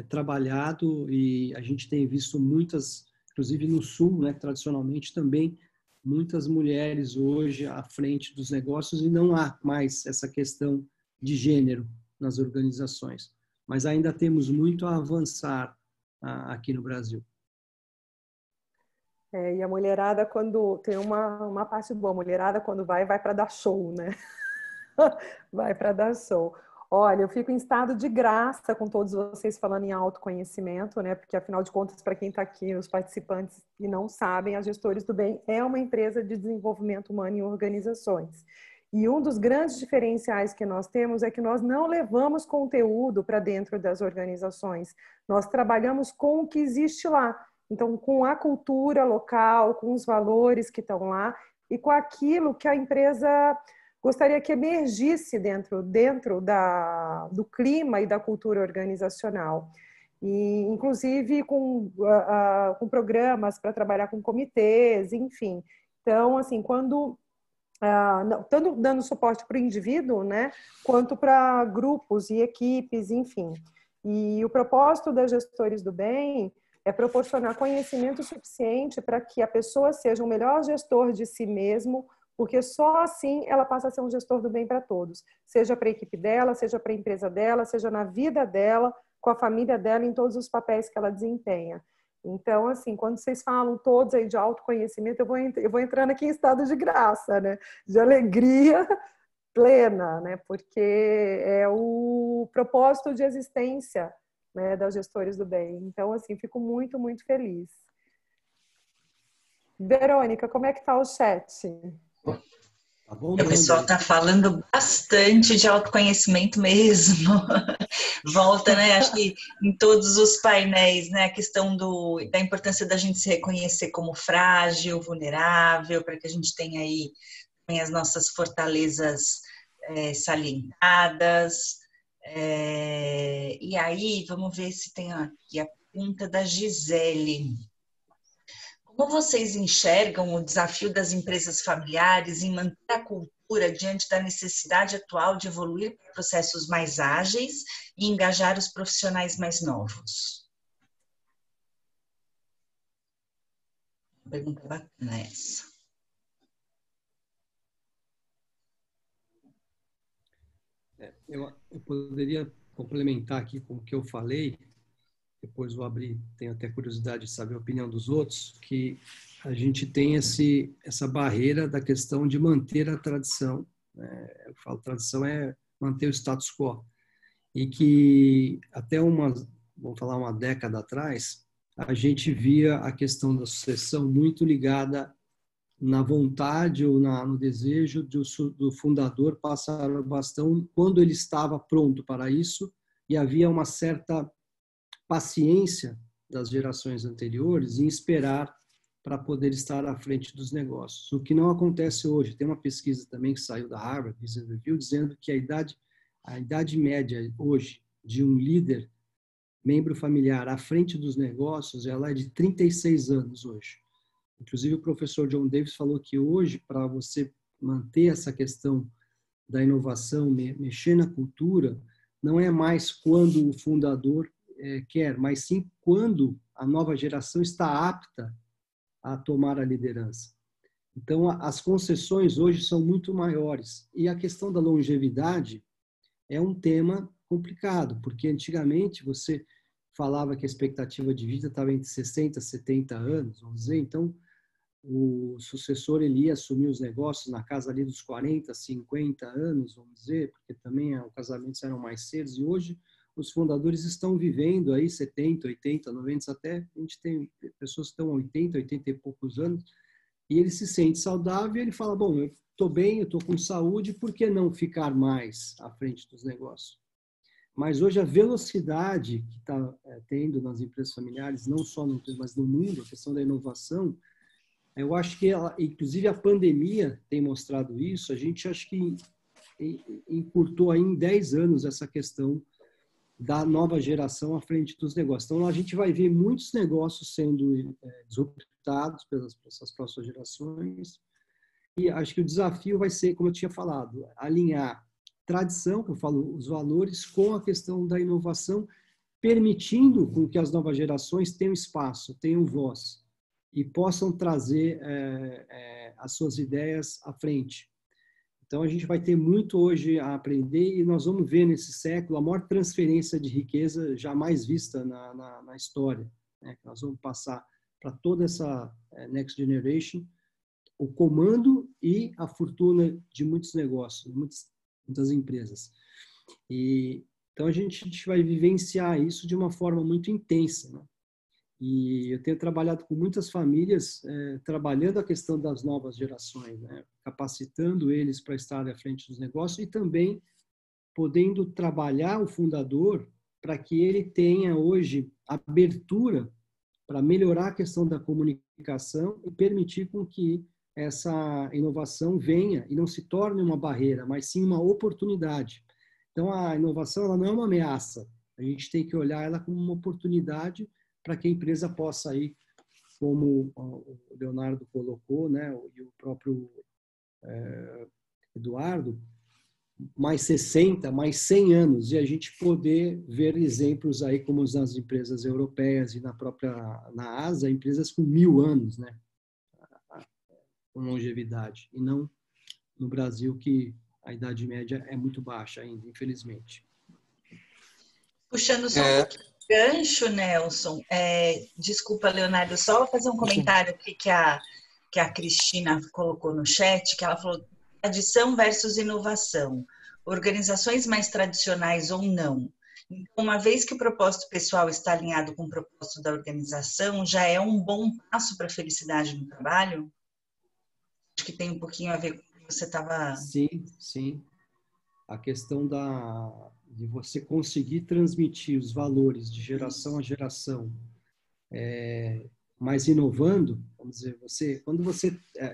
trabalhado, e a gente tem visto muitas, inclusive no Sul, né, tradicionalmente também, muitas mulheres hoje à frente dos negócios, e não há mais essa questão de gênero nas organizações. Mas ainda temos muito a avançar aqui no Brasil. E a mulherada, quando tem uma parte boa, a mulherada quando vai para dar show, né? Vai para dar show. Olha, eu fico em estado de graça com todos vocês falando em autoconhecimento, né? Porque, afinal de contas, para quem está aqui, os participantes e não sabem, a Gestores do Bem é uma empresa de desenvolvimento humano em organizações. E um dos grandes diferenciais que nós temos é que nós não levamos conteúdo para dentro das organizações. Nós trabalhamos com o que existe lá. Então, com a cultura local, com os valores que estão lá e com aquilo que a empresa gostaria que emergisse dentro do clima e da cultura organizacional. E, inclusive, com programas para trabalhar com comitês, enfim. Então, assim, tanto dando suporte para o indivíduo, né, quanto para grupos e equipes, enfim. E o propósito das gestores do bem é proporcionar conhecimento suficiente para que a pessoa seja um melhor gestor de si mesmo, porque só assim ela passa a ser um gestor do bem para todos, seja para a equipe dela, seja para a empresa dela, seja na vida dela, com a família dela, em todos os papéis que ela desempenha. Então, assim, quando vocês falam todos aí de autoconhecimento, eu vou entrando aqui em estado de graça, né? De alegria plena, né? Porque é o propósito de existência, né, das gestores do bem. Então, assim, fico muito, muito feliz. Verônica, como é que está o chat? Tá bom, o pessoal está falando bastante de autoconhecimento mesmo. Volta, né? Acho que em todos os painéis, né? A questão da importância da gente se reconhecer como frágil, vulnerável, para que a gente tenha aí também as nossas fortalezas salientadas. E aí, vamos ver se tem aqui a pergunta da Gisele. Como vocês enxergam o desafio das empresas familiares em manter a cultura diante da necessidade atual de evoluir para processos mais ágeis e engajar os profissionais mais novos? Pergunta bacana essa. Eu poderia complementar aqui com o que eu falei, depois vou abrir, tenho até curiosidade de saber a opinião dos outros, que a gente tem essa barreira da questão de manter a tradição. Eu falo tradição é manter o status quo. E que até vamos falar, uma década atrás, a gente via a questão da sucessão muito ligada na vontade ou no desejo do fundador passar o bastão quando ele estava pronto para isso, e havia uma certa paciência das gerações anteriores em esperar para poder estar à frente dos negócios. O que não acontece hoje. Tem uma pesquisa também que saiu da Harvard Business Review dizendo que a idade média hoje de um líder, membro familiar à frente dos negócios, ela é de 36 anos hoje. Inclusive o professor John Davis falou que hoje, para você manter essa questão da inovação, mexer na cultura, não é mais quando o fundador quer, mas sim quando a nova geração está apta a tomar a liderança. Então, as concessões hoje são muito maiores. E a questão da longevidade é um tema complicado, porque antigamente você falava que a expectativa de vida estava entre 60 e 70 anos, vamos dizer, então o sucessor ele ia assumir os negócios na casa ali dos 40, 50 anos, vamos dizer, porque também os casamentos eram mais cedos, e hoje os fundadores estão vivendo aí 70, 80, 90, até a gente tem pessoas que estão 80 e poucos anos, e ele se sente saudável e ele fala, bom, eu estou bem, eu estou com saúde, por que não ficar mais à frente dos negócios? Mas hoje a velocidade que está tendo nas empresas familiares, não só no empresa, mas no mundo, a questão da inovação, eu acho que, inclusive a pandemia tem mostrado isso, a gente acho que encurtou aí em 10 anos essa questão da nova geração à frente dos negócios. Então, a gente vai ver muitos negócios sendo disruptados pelas próximas gerações. E acho que o desafio vai ser, como eu tinha falado, alinhar tradição, que eu falo, os valores, com a questão da inovação, permitindo com que as novas gerações tenham espaço, tenham voz e possam trazer as suas ideias à frente. Então, a gente vai ter muito hoje a aprender e nós vamos ver nesse século a maior transferência de riqueza jamais vista na história. Né? Nós vamos passar para toda essa Next Generation o comando e a fortuna de muitos negócios, muitas empresas. Então, a gente vai vivenciar isso de uma forma muito intensa. Né? E eu tenho trabalhado com muitas famílias, trabalhando a questão das novas gerações, né? capacitando eles para estar à frente dos negócios e também podendo trabalhar o fundador para que ele tenha hoje abertura para melhorar a questão da comunicação e permitir com que essa inovação venha e não se torne uma barreira, mas sim uma oportunidade. Então, a inovação ela não é uma ameaça. A gente tem que olhar ela como uma oportunidade para que a empresa possa ir, como o Leonardo colocou, né, e o próprio Eduardo, mais 60, mais 100 anos, e a gente poder ver exemplos aí como nas empresas europeias e na Ásia, empresas com 1000 anos, né, com longevidade, e não no Brasil, que a idade média é muito baixa ainda, infelizmente. Puxando só um pouquinho de gancho, Nelson, desculpa, Leonardo, só fazer um comentário aqui que a Cristina colocou no chat, que ela falou tradição versus inovação, organizações mais tradicionais ou não. Então, uma vez que o propósito pessoal está alinhado com o propósito da organização, já é um bom passo para a felicidade no trabalho? Acho que tem um pouquinho a ver com o que você estava... Sim, sim. A questão de você conseguir transmitir os valores de geração a geração, mas inovando, vamos dizer,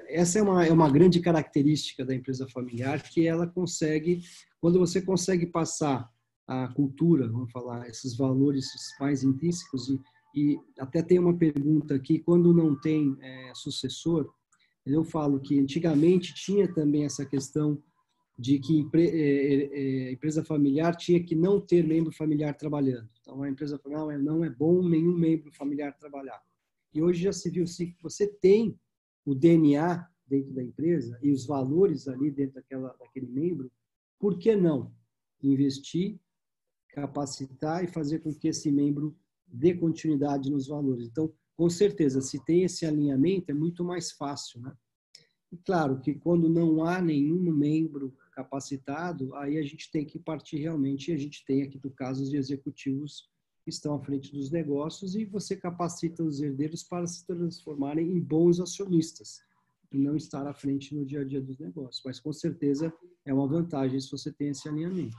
essa é uma grande característica da empresa familiar, que ela consegue, quando você consegue passar a cultura, vamos falar, esses valores mais intrínsecos, e até tem uma pergunta aqui, quando não tem sucessor, eu falo que antigamente tinha também essa questão de que empresa familiar tinha que não ter membro familiar trabalhando. Então, a empresa familiar não é bom nenhum membro familiar trabalhar. E hoje já se viu que você tem o DNA dentro da empresa e os valores ali dentro daquele membro, por que não investir, capacitar e fazer com que esse membro dê continuidade nos valores? Então, com certeza, se tem esse alinhamento, é muito mais fácil, né? E claro que quando não há nenhum membro capacitado, aí a gente tem que partir realmente, a gente tem aqui do caso de executivos que estão à frente dos negócios e você capacita os herdeiros para se transformarem em bons acionistas e não estar à frente no dia a dia dos negócios. Mas com certeza é uma vantagem se você tem esse alinhamento.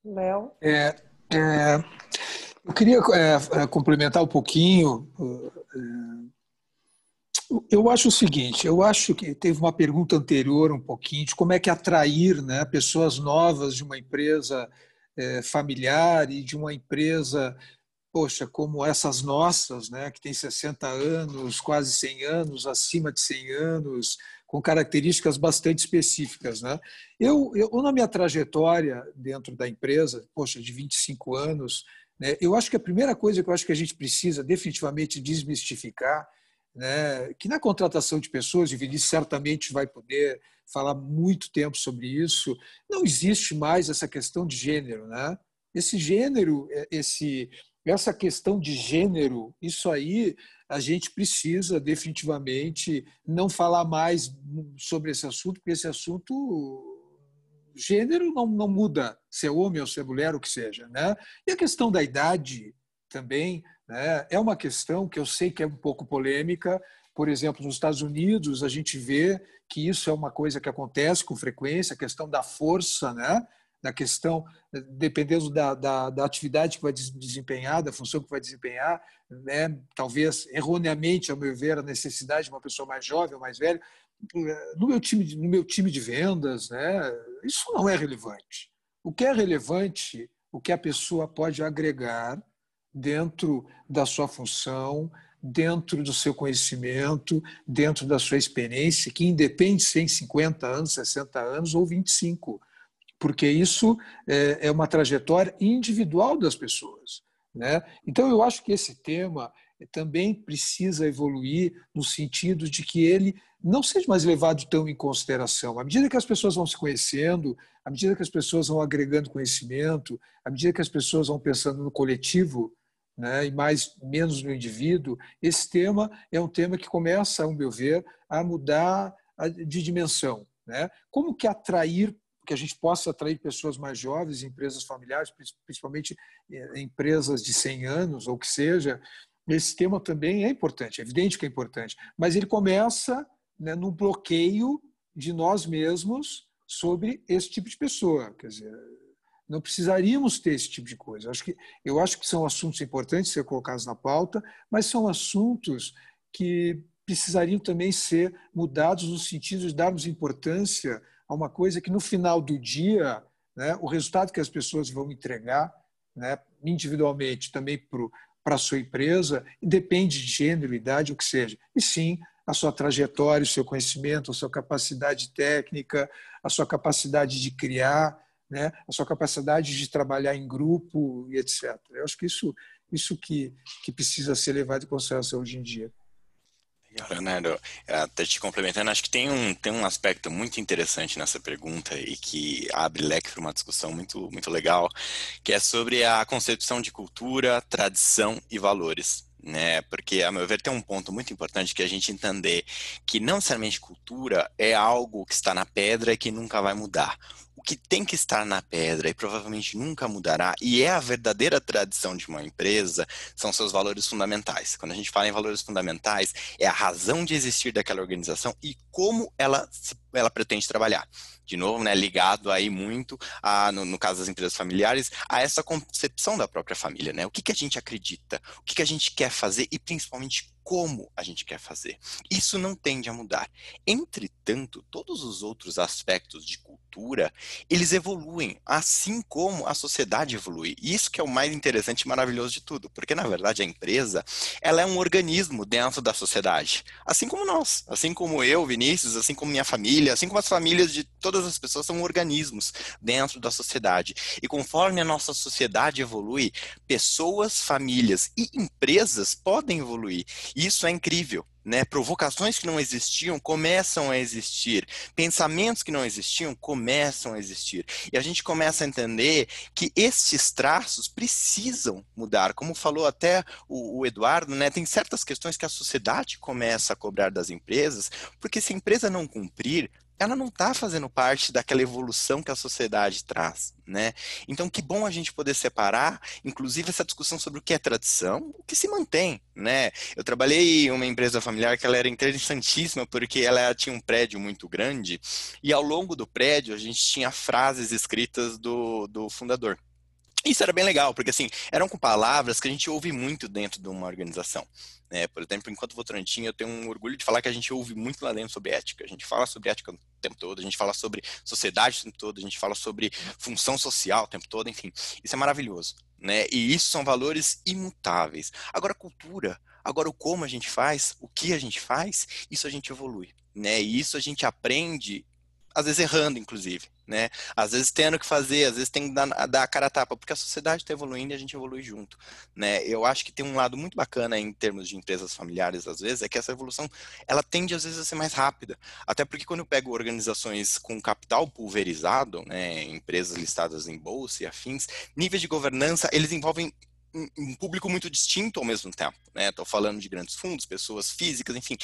Léo? Eu queria complementar um pouquinho. Eu acho o seguinte, eu acho que teve uma pergunta anterior um pouquinho de como é que atrair, né, pessoas novas de uma empresa familiar e de uma empresa, poxa, como essas nossas, né, que tem 60 anos, quase 100 anos, acima de 100 anos, com características bastante específicas, né? Eu na minha trajetória dentro da empresa, poxa, de 25 anos, né, eu acho que a primeira coisa que eu acho que a gente precisa definitivamente desmistificar, né, que na contratação de pessoas, e o Vinícius certamente vai poder falar muito tempo sobre isso, não existe mais essa questão de gênero, né? Esse gênero, essa questão de gênero, isso aí a gente precisa definitivamente não falar mais sobre esse assunto, porque esse assunto, gênero não muda, se é homem ou se é mulher, o que seja, né? E a questão da idade também, né, é uma questão que eu sei que é um pouco polêmica. Por exemplo, nos Estados Unidos, a gente vê que isso é uma coisa que acontece com frequência, a questão da força, né, da questão, dependendo da atividade que vai desempenhar, da função que vai desempenhar, né, talvez erroneamente, ao meu ver, a necessidade de uma pessoa mais jovem ou mais velha. No meu time de vendas, né, isso não é relevante. O que é relevante, o que a pessoa pode agregar dentro da sua função, dentro do seu conhecimento, dentro da sua experiência, que independe se tem 50 anos, 60 anos ou 25, porque isso é uma trajetória individual das pessoas, né? Então, eu acho que esse tema também precisa evoluir no sentido de que ele não seja mais levado tão em consideração. À medida que as pessoas vão se conhecendo, à medida que as pessoas vão agregando conhecimento, à medida que as pessoas vão pensando no coletivo, né, e menos no indivíduo, esse tema é um tema que começa, ao meu ver, a mudar de dimensão, né? Como que que a gente possa atrair pessoas mais jovens em empresas familiares, principalmente empresas de 100 anos, ou que seja, Esse tema também é importante, é evidente que é importante, mas ele começa, né, num bloqueio de nós mesmos sobre esse tipo de pessoa. Quer dizer, não precisaríamos ter esse tipo de coisa. Eu acho que são assuntos importantes ser colocados na pauta, mas são assuntos que precisariam também ser mudados no sentido de darmos importância a uma coisa que, no final do dia, né, o resultado que as pessoas vão entregar, né, individualmente, também para a sua empresa, depende de gênero, idade, o que seja. E sim, a sua trajetória, o seu conhecimento, a sua capacidade técnica, a sua capacidade de criar, né, a sua capacidade de trabalhar em grupo e etc. Eu acho que isso que precisa ser levado em consideração hoje em dia. Leonardo, até te complementando, acho que tem um aspecto muito interessante nessa pergunta e que abre leque para uma discussão muito, muito legal, que é sobre a concepção de cultura, tradição e valores. Né? Porque, a meu ver, tem um ponto muito importante que é a gente entender que não necessariamente cultura é algo que está na pedra e que nunca vai mudar. O que tem que estar na pedra e provavelmente nunca mudará, e é a verdadeira tradição de uma empresa, são seus valores fundamentais. Quando a gente fala em valores fundamentais, é a razão de existir daquela organização e como ela pretende trabalhar. De novo, né, ligado aí muito, no caso das empresas familiares, a essa concepção da própria família. Né? O que a gente acredita, o que a gente quer fazer e principalmente como a gente quer fazer. Isso não tende a mudar. Entretanto, todos os outros aspectos de cultura, eles evoluem, assim como a sociedade evolui. E isso que é o mais interessante e maravilhoso de tudo, porque na verdade a empresa, ela é um organismo dentro da sociedade. Assim como nós, assim como eu, Vinícius, assim como minha família, assim como as famílias de todas as pessoas são organismos dentro da sociedade. E conforme a nossa sociedade evolui, pessoas, famílias e empresas podem evoluir. Isso é incrível, né? Provocações que não existiam começam a existir, pensamentos que não existiam começam a existir. E a gente começa a entender que estes traços precisam mudar. Como falou até o Eduardo, né? Tem certas questões que a sociedade começa a cobrar das empresas, porque se a empresa não cumprir, ela não está fazendo parte daquela evolução que a sociedade traz, né? Então, que bom a gente poder separar, inclusive, essa discussão sobre o que é tradição, o que se mantém, né? Eu trabalhei em uma empresa familiar que ela era interessantíssima, porque ela tinha um prédio muito grande, e ao longo do prédio a gente tinha frases escritas do fundador. Isso era bem legal, porque assim, eram com palavras que a gente ouve muito dentro de uma organização. Né? Por exemplo, enquanto Votorantim, eu tenho um orgulho de falar que a gente ouve muito lá dentro sobre ética. A gente fala sobre ética o tempo todo, a gente fala sobre sociedade o tempo todo, a gente fala sobre função social o tempo todo, enfim. Isso é maravilhoso. Né? E isso são valores imutáveis. Agora, a cultura, agora o como a gente faz, o que a gente faz, isso a gente evolui. Né? E isso a gente aprende, às vezes errando, inclusive, né? Às vezes tendo que fazer, às vezes tem que dar a cara a tapa, porque a sociedade está evoluindo e a gente evolui junto, né? Eu acho que tem um lado muito bacana em termos de empresas familiares, às vezes, é que essa evolução, ela tende, às vezes, a ser mais rápida. Até porque quando eu pego organizações com capital pulverizado, né, empresas listadas em bolsa e afins, níveis de governança, eles envolvem um público muito distinto ao mesmo tempo, né? Estou falando de grandes fundos, pessoas físicas, enfim,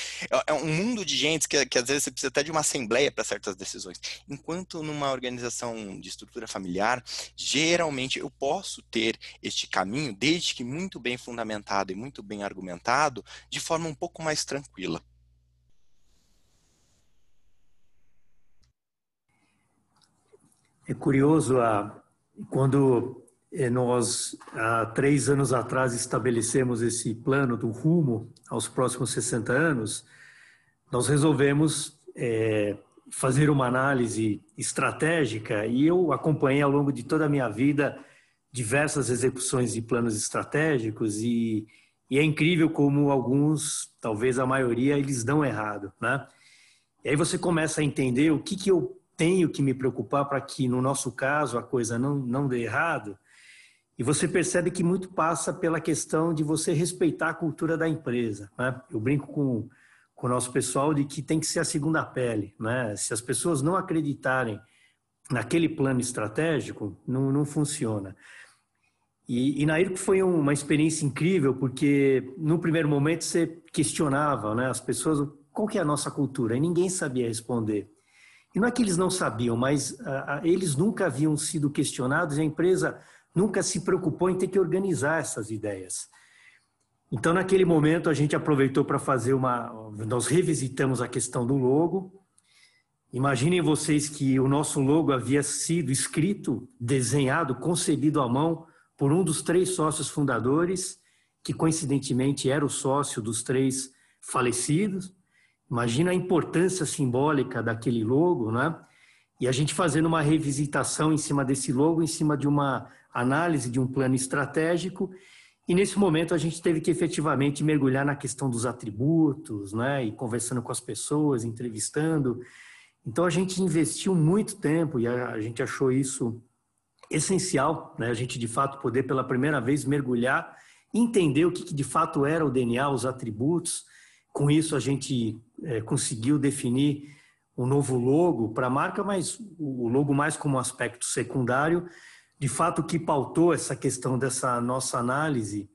é um mundo de gente que às vezes você precisa até de uma assembleia para certas decisões. Enquanto numa organização de estrutura familiar, geralmente eu posso ter este caminho, desde que muito bem fundamentado e muito bem argumentado, de forma um pouco mais tranquila. É curioso, quando nós, há 3 anos atrás, estabelecemos esse plano do rumo aos próximos 60 anos, nós resolvemos fazer uma análise estratégica e eu acompanhei ao longo de toda a minha vida diversas execuções de planos estratégicos e é incrível como alguns, talvez a maioria, eles dão errado, né? E aí você começa a entender o que eu tenho que me preocupar para que, no nosso caso, a coisa não dê errado. E você percebe que muito passa pela questão de você respeitar a cultura da empresa, né? Eu brinco com o nosso pessoal de que tem que ser a segunda pele, né? Se as pessoas não acreditarem naquele plano estratégico, não funciona. E na IRCO foi uma experiência incrível, porque no primeiro momento você questionava, né, as pessoas, qual que é a nossa cultura? E ninguém sabia responder. E não é que eles não sabiam, mas eles nunca haviam sido questionados e a empresa nunca se preocupou em ter que organizar essas ideias. Então, naquele momento, a gente aproveitou para fazer nós revisitamos a questão do logo. Imaginem vocês que o nosso logo havia sido escrito, desenhado, concebido à mão por um dos 3 sócios fundadores, que coincidentemente era o sócio dos 3 falecidos. Imagina a importância simbólica daquele logo, né? E a gente fazendo uma revisitação em cima desse logo, em cima de uma análise de um plano estratégico. E nesse momento a gente teve que efetivamente mergulhar na questão dos atributos, né? E conversando com as pessoas, entrevistando. Então a gente investiu muito tempo e a gente achou isso essencial, né? A gente de fato poder pela primeira vez mergulhar, entender o que de fato era o DNA, os atributos. Com isso a gente conseguiu definir um novo logo para a marca, mas o logo mais como um aspecto secundário. De fato, o que pautou essa questão dessa nossa análise,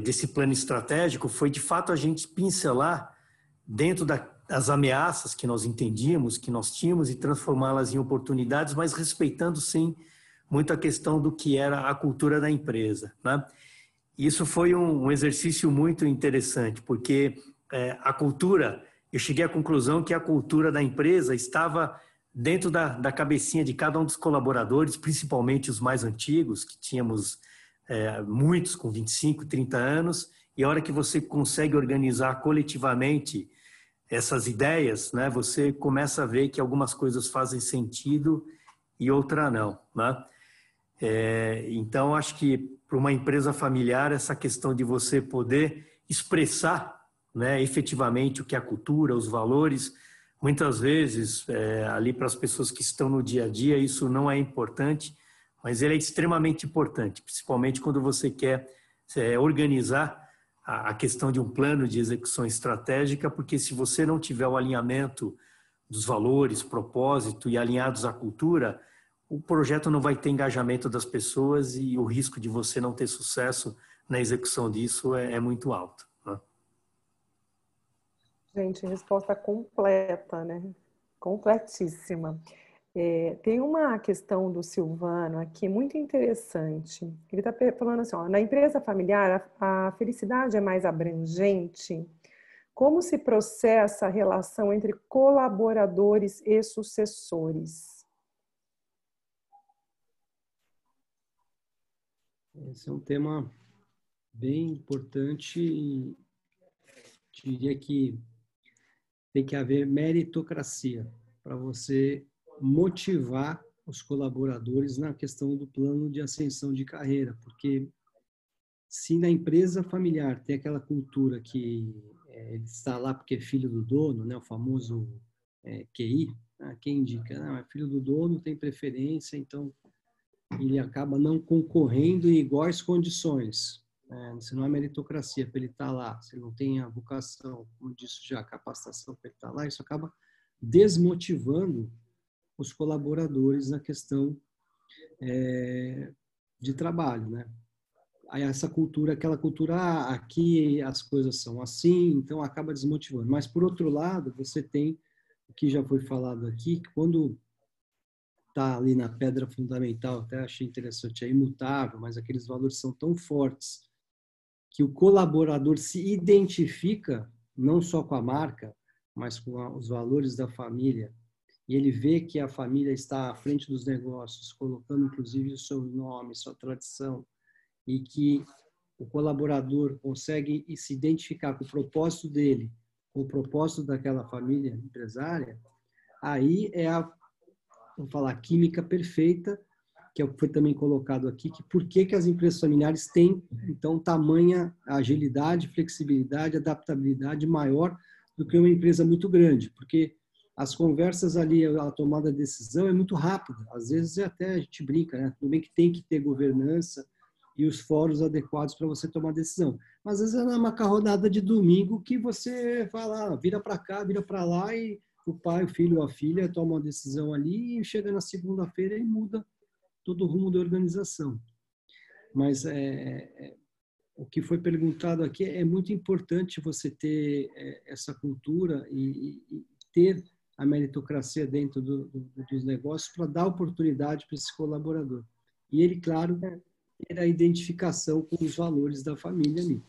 desse plano estratégico, foi de fato a gente pincelar dentro das ameaças que nós entendíamos, que nós tínhamos, e transformá-las em oportunidades, mas respeitando sim muito a questão do que era a cultura da empresa, né? Isso foi um exercício muito interessante, porque a cultura, eu cheguei à conclusão que a cultura da empresa estava dentro da cabecinha de cada um dos colaboradores, principalmente os mais antigos, que tínhamos muitos com 25, 30 anos, e a hora que você consegue organizar coletivamente essas ideias, né, você começa a ver que algumas coisas fazem sentido e outra não, né? Então, acho que para uma empresa familiar, essa questão de você poder expressar, né, efetivamente o que é a cultura, os valores, muitas vezes, ali para as pessoas que estão no dia a dia, isso não é importante, mas ele é extremamente importante, principalmente quando você quer organizar a questão de um plano de execução estratégica, porque se você não tiver o alinhamento dos valores, propósito e alinhados à cultura, o projeto não vai ter engajamento das pessoas e o risco de você não ter sucesso na execução disso é muito alto, né? Gente, resposta completa, né? Completíssima. Tem uma questão do Silvano aqui muito interessante. Ele está falando assim, ó, na empresa familiar, a felicidade é mais abrangente. Como se processa a relação entre colaboradores e sucessores? Esse é um tema bem importante e diria que tem que haver meritocracia para você motivar os colaboradores na questão do plano de ascensão de carreira, porque se na empresa familiar tem aquela cultura que ele está lá porque é filho do dono, né, o famoso QI, quem indica, não, é filho do dono, tem preferência, então ele acaba não concorrendo em iguais condições. Se não é meritocracia para ele estar lá, se ele não tem a vocação, como disse já, a capacitação para ele estar lá, isso acaba desmotivando os colaboradores na questão de trabalho, né? Aí essa cultura, aquela cultura, aqui as coisas são assim, então acaba desmotivando. Mas, por outro lado, você tem o que já foi falado aqui, que quando está ali na pedra fundamental, até achei interessante, é imutável, mas aqueles valores são tão fortes que o colaborador se identifica não só com a marca, mas com os valores da família, e ele vê que a família está à frente dos negócios, colocando inclusive o seu nome, sua tradição, e que o colaborador consegue se identificar com o propósito dele, com o propósito daquela família empresária, aí é vamos falar, a química perfeita, que é o que foi também colocado aqui, que por que as empresas familiares têm, então, tamanha agilidade, flexibilidade, adaptabilidade maior do que uma empresa muito grande, porque as conversas ali, a tomada de decisão é muito rápida, às vezes até a gente brinca, né? Tudo bem que tem que ter governança e os fóruns adequados para você tomar decisão, mas às vezes é uma macarronada de domingo que você fala, vira para cá, vira para lá, e o pai, o filho ou a filha toma uma decisão ali e chega na segunda-feira e muda todo o rumo da organização. Mas o que foi perguntado aqui é muito importante você ter essa cultura e ter a meritocracia dentro dos negócios para dar oportunidade para esse colaborador. E ele, claro, ter a identificação com os valores da família ali.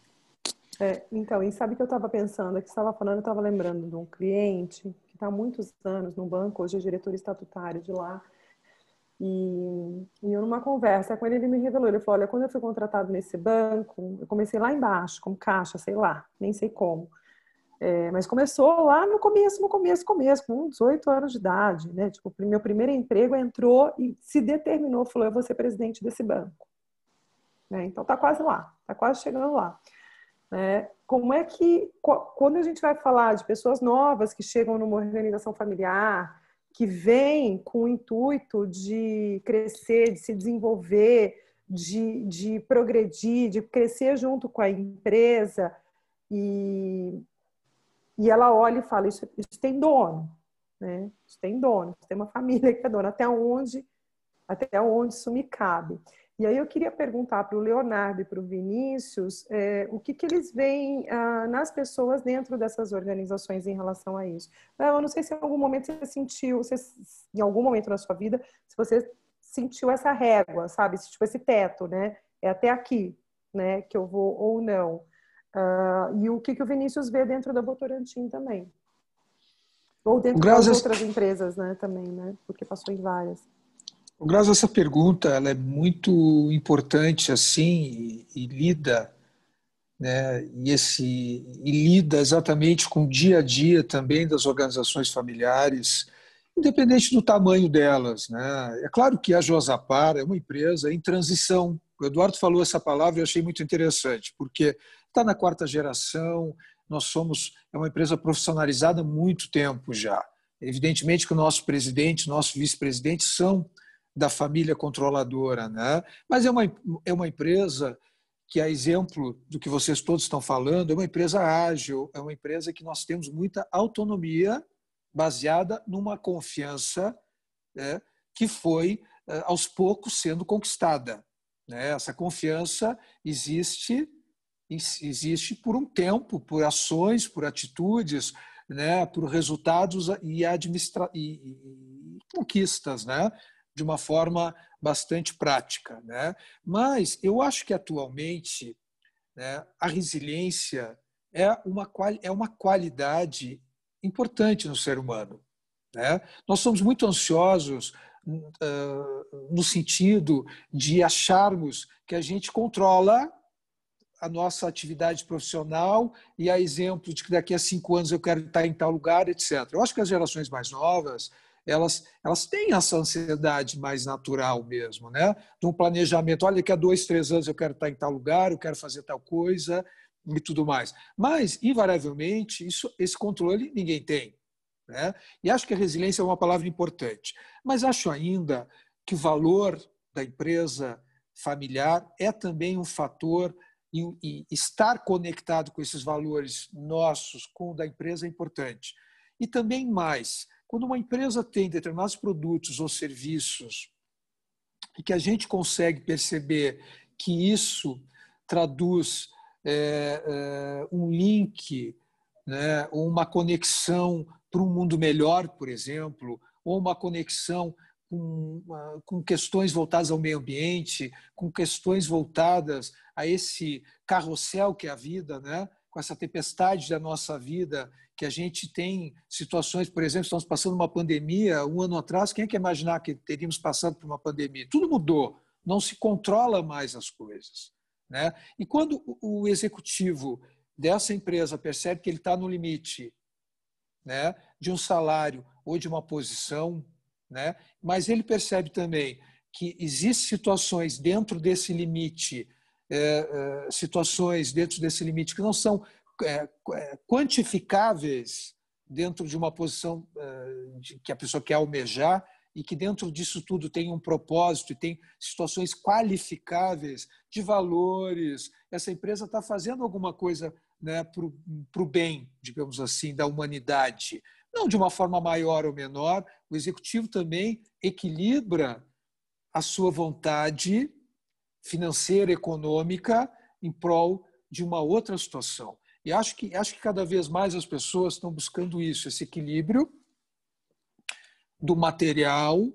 Então, e sabe o que eu estava pensando? Que você estava falando, eu estava lembrando de um cliente que está há muitos anos no banco, hoje é diretor estatutário de lá. E eu, numa conversa com ele, ele me revelou, ele falou, olha, quando eu fui contratado nesse banco, eu comecei lá embaixo, como caixa, sei lá, nem sei como. Mas começou lá no começo, com 18 anos de idade, né? Tipo, meu primeiro emprego entrou e se determinou, falou, eu vou ser presidente desse banco. Né? Então tá quase lá, tá quase chegando lá. Como é que, quando a gente vai falar de pessoas novas que chegam numa organização familiar, que vêm com o intuito de crescer, de se desenvolver, de progredir, de crescer junto com a empresa, e ela olha e fala, isso tem dono, né? Isso tem dono, isso tem uma família que é dona, até onde isso me cabe. E aí eu queria perguntar para o Leonardo e para o Vinícius o que eles veem nas pessoas dentro dessas organizações em relação a isso. Eu não sei se em algum momento você sentiu, em algum momento na sua vida, se você sentiu essa régua, sabe? Tipo, esse teto, né? É até aqui, né? Que eu vou ou não. E o que o Vinícius vê dentro da Votorantim também. Ou dentro das outras empresas, né? Também, né? Porque passou em várias. Graças a essa pergunta, ela é muito importante assim e lida, né? E lida exatamente com o dia a dia também das organizações familiares, independente do tamanho delas, né? É claro que a Josapar é uma empresa em transição. O Eduardo falou essa palavra e eu achei muito interessante, porque está na 4ª geração, é uma empresa profissionalizada há muito tempo já. Evidentemente que o nosso presidente, nosso vice-presidente são da família controladora, né? Mas é uma empresa que, a exemplo do que vocês todos estão falando, é uma empresa ágil, é uma empresa que nós temos muita autonomia baseada numa confiança, né, que foi, aos poucos, sendo conquistada. Né? Essa confiança existe por um tempo, por ações, por atitudes, né, por resultados e conquistas, né? De uma forma bastante prática. Né? Mas eu acho que, atualmente, né, a resiliência é uma qualidade importante no ser humano. Né? Nós somos muito ansiosos no sentido de acharmos que a gente controla a nossa atividade profissional e a exemplo de que daqui a 5 anos eu quero estar em tal lugar, etc. Eu acho que as gerações mais novas elas têm essa ansiedade mais natural mesmo, né? De um planejamento, olha, daqui a 2, 3 anos eu quero estar em tal lugar, eu quero fazer tal coisa e tudo mais. Mas, invariavelmente, esse controle ninguém tem. Né? E acho que a resiliência é uma palavra importante. Mas acho ainda que o valor da empresa familiar é também um fator, e estar conectado com esses valores nossos, com o da empresa, é importante. E também mais, quando uma empresa tem determinados produtos ou serviços e que a gente consegue perceber que isso traduz um link, né, ou uma conexão para um mundo melhor, por exemplo, ou uma conexão com questões voltadas ao meio ambiente, com questões voltadas a esse carrossel que é a vida, né? Com essa tempestade da nossa vida, que a gente tem situações, por exemplo, estamos passando uma pandemia, 1 ano atrás, quem é que ia imaginar que teríamos passado por uma pandemia? Tudo mudou, não se controla mais as coisas. Né? E quando o executivo dessa empresa percebe que ele está no limite, né, de um salário ou de uma posição, né, mas ele percebe também que existem situações dentro desse limite, que não são quantificáveis dentro de uma posição que a pessoa quer almejar, e que dentro disso tudo tem um propósito e tem situações qualificáveis de valores. Essa empresa está fazendo alguma coisa, né, para o bem, digamos assim, da humanidade. Não de uma forma maior ou menor, o executivo também equilibra a sua vontade financeira, econômica, em prol de uma outra situação. E acho que cada vez mais as pessoas estão buscando isso, esse equilíbrio do material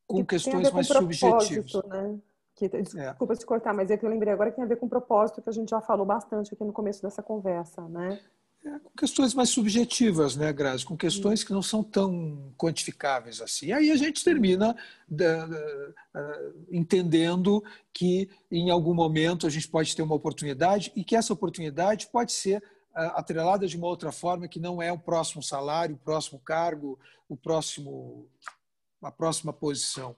com questões mais subjetivas. Né? Desculpa te cortar, mas é que eu lembrei agora que tem a ver com propósito, que a gente já falou bastante aqui no começo dessa conversa, né? Com questões mais subjetivas, né, Grazi? Com questões que não são tão quantificáveis assim. Aí a gente termina entendendo que em algum momento a gente pode ter uma oportunidade e que essa oportunidade pode ser atrelada de uma outra forma, que não é o próximo salário, o próximo cargo, a próxima posição.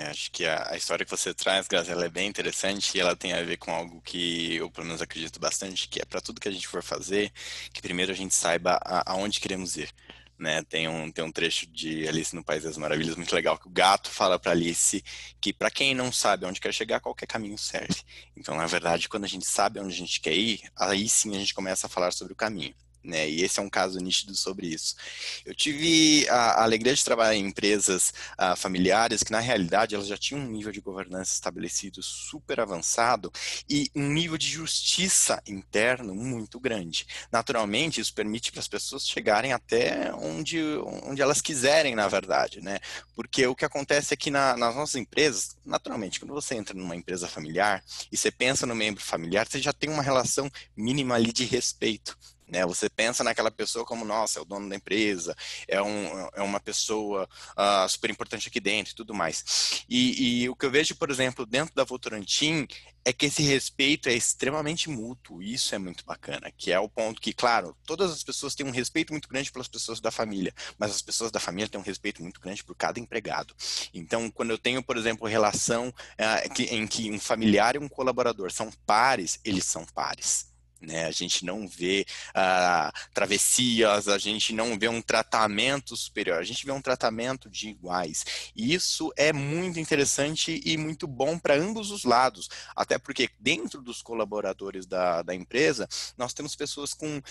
Acho que a história que você traz, Grazi, ela é bem interessante e ela tem a ver com algo que eu, pelo menos, acredito bastante, que é para tudo que a gente for fazer, que primeiro a gente saiba aonde queremos ir. Né? Tem um trecho de Alice no País das Maravilhas muito legal, que o gato fala para Alice que para quem não sabe onde quer chegar, qualquer caminho serve. Então, na verdade, quando a gente sabe onde a gente quer ir, aí sim a gente começa a falar sobre o caminho. Né? E esse é um caso nítido sobre isso. Eu tive a alegria de trabalhar em empresas familiares que, na realidade, elas já tinham um nível de governança estabelecido super avançado e um nível de justiça interno muito grande. Naturalmente, isso permite para as pessoas chegarem até onde elas quiserem, na verdade, né? Porque o que acontece é que nas nossas empresas, naturalmente, quando você entra numa empresa familiar e você pensa no membro familiar, você já tem uma relação mínima ali de respeito. Né, você pensa naquela pessoa como, nossa, é o dono da empresa, é uma pessoa super importante aqui dentro e tudo mais. E o que eu vejo, por exemplo, dentro da Votorantim, é que esse respeito é extremamente mútuo, e isso é muito bacana, que é o ponto que, claro, todas as pessoas têm um respeito muito grande pelas pessoas da família, mas as pessoas da família têm um respeito muito grande por cada empregado. Então, quando eu tenho, por exemplo, relação em que um familiar e um colaborador são pares, eles são pares. Né? A gente não vê travessias, a gente não vê um tratamento superior, a gente vê um tratamento de iguais. E isso é muito interessante e muito bom para ambos os lados, até porque dentro dos colaboradores da empresa, nós temos pessoas com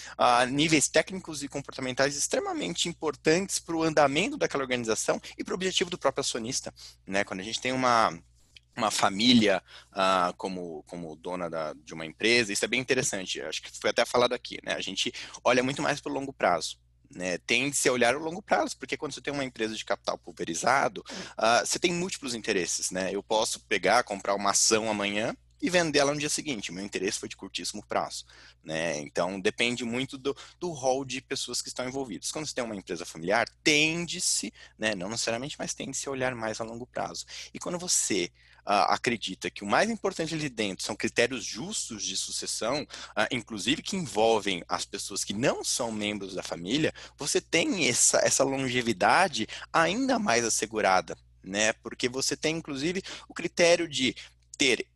níveis técnicos e comportamentais extremamente importantes para o andamento daquela organização e para o objetivo do próprio acionista. Né? Quando a gente tem uma família como dona de uma empresa, isso é bem interessante, acho que foi até falado aqui, né? A gente olha muito mais para o longo prazo. Né, tende-se a olhar o longo prazo, porque quando você tem uma empresa de capital pulverizado, você tem múltiplos interesses. Né? Eu posso comprar uma ação amanhã e vender ela no dia seguinte. Meu interesse foi de curtíssimo prazo. Né? Então, depende muito do rol de pessoas que estão envolvidas. Quando você tem uma empresa familiar, tende-se, né, não necessariamente, mas tende-se a olhar mais a longo prazo. E quando você acredita que o mais importante ali dentro são critérios justos de sucessão, inclusive que envolvem as pessoas que não são membros da família, você tem essa longevidade ainda mais assegurada, né? Porque você tem, inclusive, o critério de ter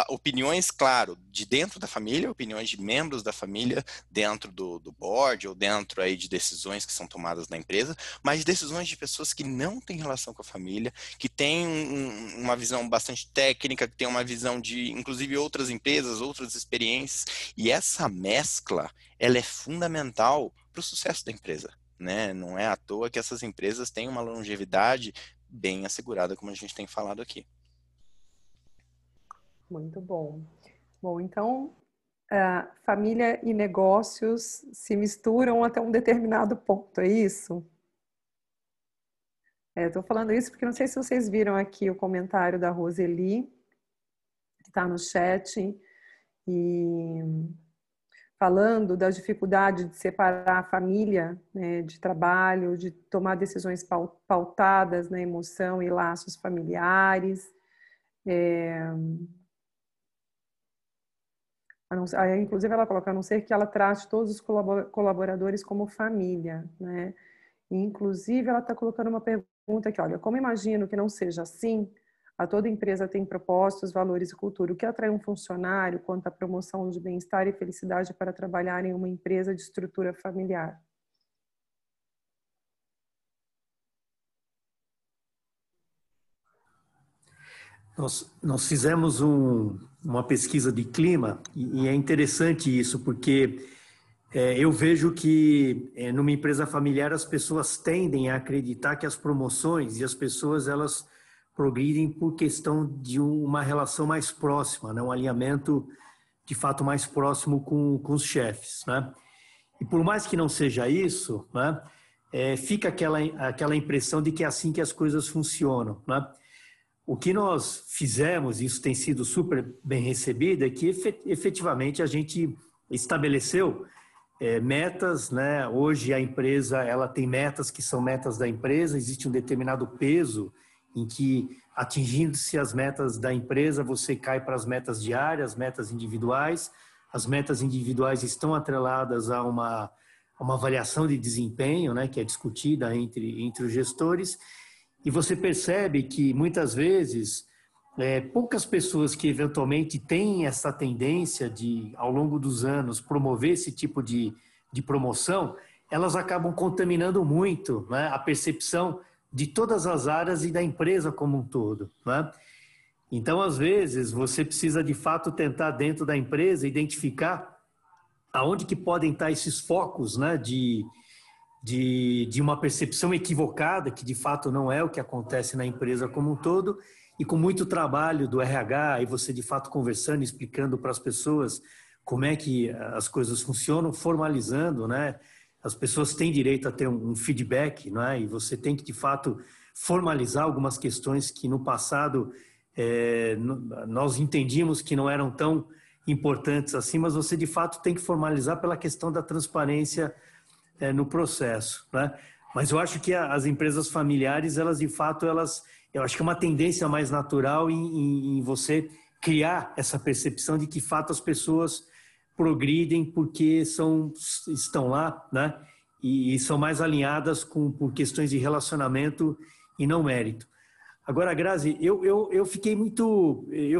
opiniões, claro, de dentro da família, opiniões de membros da família dentro do board ou dentro aí de decisões que são tomadas na empresa, mas decisões de pessoas que não têm relação com a família, que têm uma visão bastante técnica, que têm uma visão de, inclusive, outras empresas, outras experiências, e essa mescla, ela é fundamental para o sucesso da empresa, né? Não é à toa que essas empresas têm uma longevidade bem assegurada, como a gente tem falado aqui. Muito bom. Bom, então, família e negócios se misturam até um determinado ponto, é isso? Estou falando isso porque não sei se vocês viram aqui o comentário da Roseli, que está no chat, e falando da dificuldade de separar a família, né, de trabalho, de tomar decisões pautadas na emoção e laços familiares. Inclusive ela coloca, a não ser que ela trate todos os colaboradores como família, né? E, inclusive ela está colocando uma pergunta aqui, olha, como imagino que não seja assim, toda empresa tem propósitos, valores e cultura. O que atrai um funcionário quanto à promoção de bem-estar e felicidade para trabalhar em uma empresa de estrutura familiar? Nós fizemos uma pesquisa de clima e é interessante isso, porque eu vejo que numa empresa familiar as pessoas tendem a acreditar que as promoções e as pessoas elas progridem por questão de uma relação mais próxima, né? Um alinhamento de fato mais próximo com os chefes. Né? E por mais que não seja isso, né? Fica aquela impressão de que é assim que as coisas funcionam. Né? o que nós fizemos, e isso tem sido super bem recebido, é que efetivamente a gente estabeleceu metas, né? Hoje a empresa ela tem metas que são metas da empresa, existe um determinado peso em que, atingindo-se as metas da empresa, você cai para as metas diárias, metas individuais. As metas individuais estão atreladas a uma avaliação de desempenho, né, que é discutida entre os gestores, e você percebe que muitas vezes poucas pessoas que eventualmente têm essa tendência de, ao longo dos anos, promover esse tipo de promoção, elas acabam contaminando muito, né, a percepção de todas as áreas e da empresa como um todo, né? Então, às vezes, você precisa de fato tentar dentro da empresa identificar aonde que podem estar esses focos, né, de uma percepção equivocada, que de fato não é o que acontece na empresa como um todo, e com muito trabalho do RH, e você de fato conversando, explicando para as pessoas como é que as coisas funcionam, formalizando, né? As pessoas têm direito a ter um feedback, não é? E você tem que de fato formalizar algumas questões que no passado nós entendíamos que não eram tão importantes assim, mas você de fato tem que formalizar pela questão da transparência no processo, né? Mas eu acho que as empresas familiares, elas de fato, eu acho que é uma tendência mais natural em você criar essa percepção de que de fato as pessoas progridem porque estão lá, né? E são mais alinhadas por questões de relacionamento e não mérito. Agora, Grazi, eu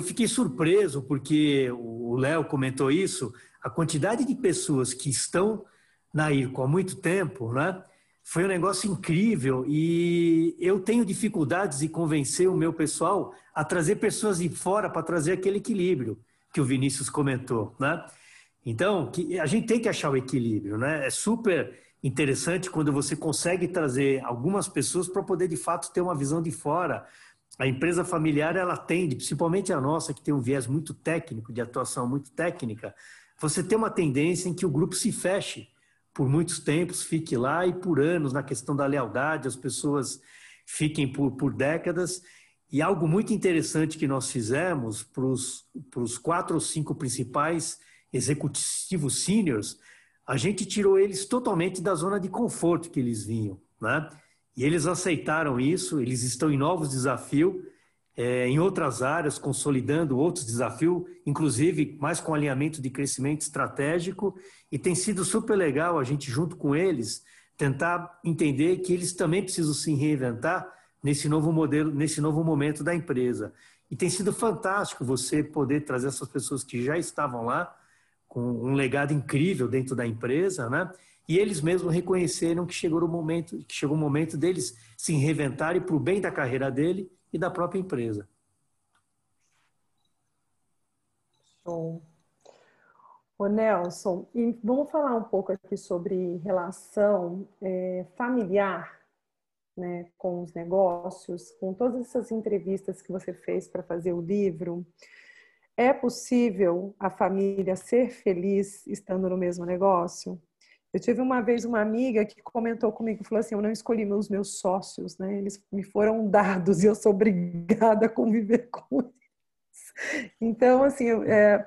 fiquei surpreso porque o Léo comentou isso, a quantidade de pessoas que estão na IRCO há muito tempo, né? Foi um negócio incrível e eu tenho dificuldades de convencer o meu pessoal a trazer pessoas de fora para trazer aquele equilíbrio que o Vinícius comentou, né? Então, a gente tem que achar o equilíbrio, né? É super interessante quando você consegue trazer algumas pessoas para poder, de fato, ter uma visão de fora. A empresa familiar, ela tende, principalmente a nossa, que tem um viés muito técnico, de atuação muito técnica, você tem uma tendência em que o grupo se feche por muitos tempos, fique lá e por anos na questão da lealdade, as pessoas fiquem por décadas. E algo muito interessante que nós fizemos para os 4 ou 5 principais executivos seniors, a gente tirou eles totalmente da zona de conforto que eles vinham, né? E eles aceitaram isso, eles estão em novos desafios, em outras áreas, consolidando outros desafios, inclusive mais com alinhamento de crescimento estratégico, e tem sido super legal a gente, junto com eles, tentar entender que eles também precisam se reinventar nesse novo modelo, nesse novo momento da empresa. E tem sido fantástico você poder trazer essas pessoas que já estavam lá, com um legado incrível dentro da empresa, né? E eles mesmos reconheceram que chegou o momento deles se reinventarem para o bem da carreira dele e da própria empresa. Show. Ô Nelson, e vamos falar um pouco aqui sobre relação familiar, né, com os negócios, com todas essas entrevistas que você fez para fazer o livro. É possível a família ser feliz estando no mesmo negócio? Eu tive uma vez uma amiga que comentou comigo, falou assim, eu não escolhi os meus sócios, né? Eles me foram dados e eu sou obrigada a conviver com eles. Então, assim,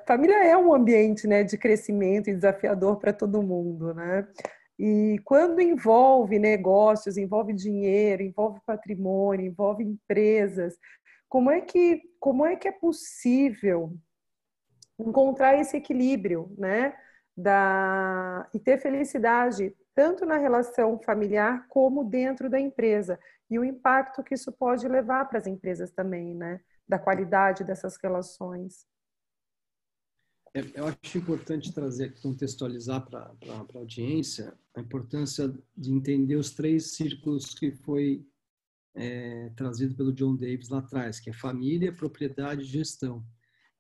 família é um ambiente, né, de crescimento e desafiador para todo mundo, né? E quando envolve negócios, envolve dinheiro, envolve patrimônio, envolve empresas, como é que é possível encontrar esse equilíbrio, né? E ter felicidade tanto na relação familiar como dentro da empresa e o impacto que isso pode levar para as empresas também, né? Da qualidade dessas relações. Eu acho importante trazer aqui, contextualizar para a audiência a importância de entender os 3 círculos que foi trazido pelo John Davis lá atrás, que é família, propriedade e gestão.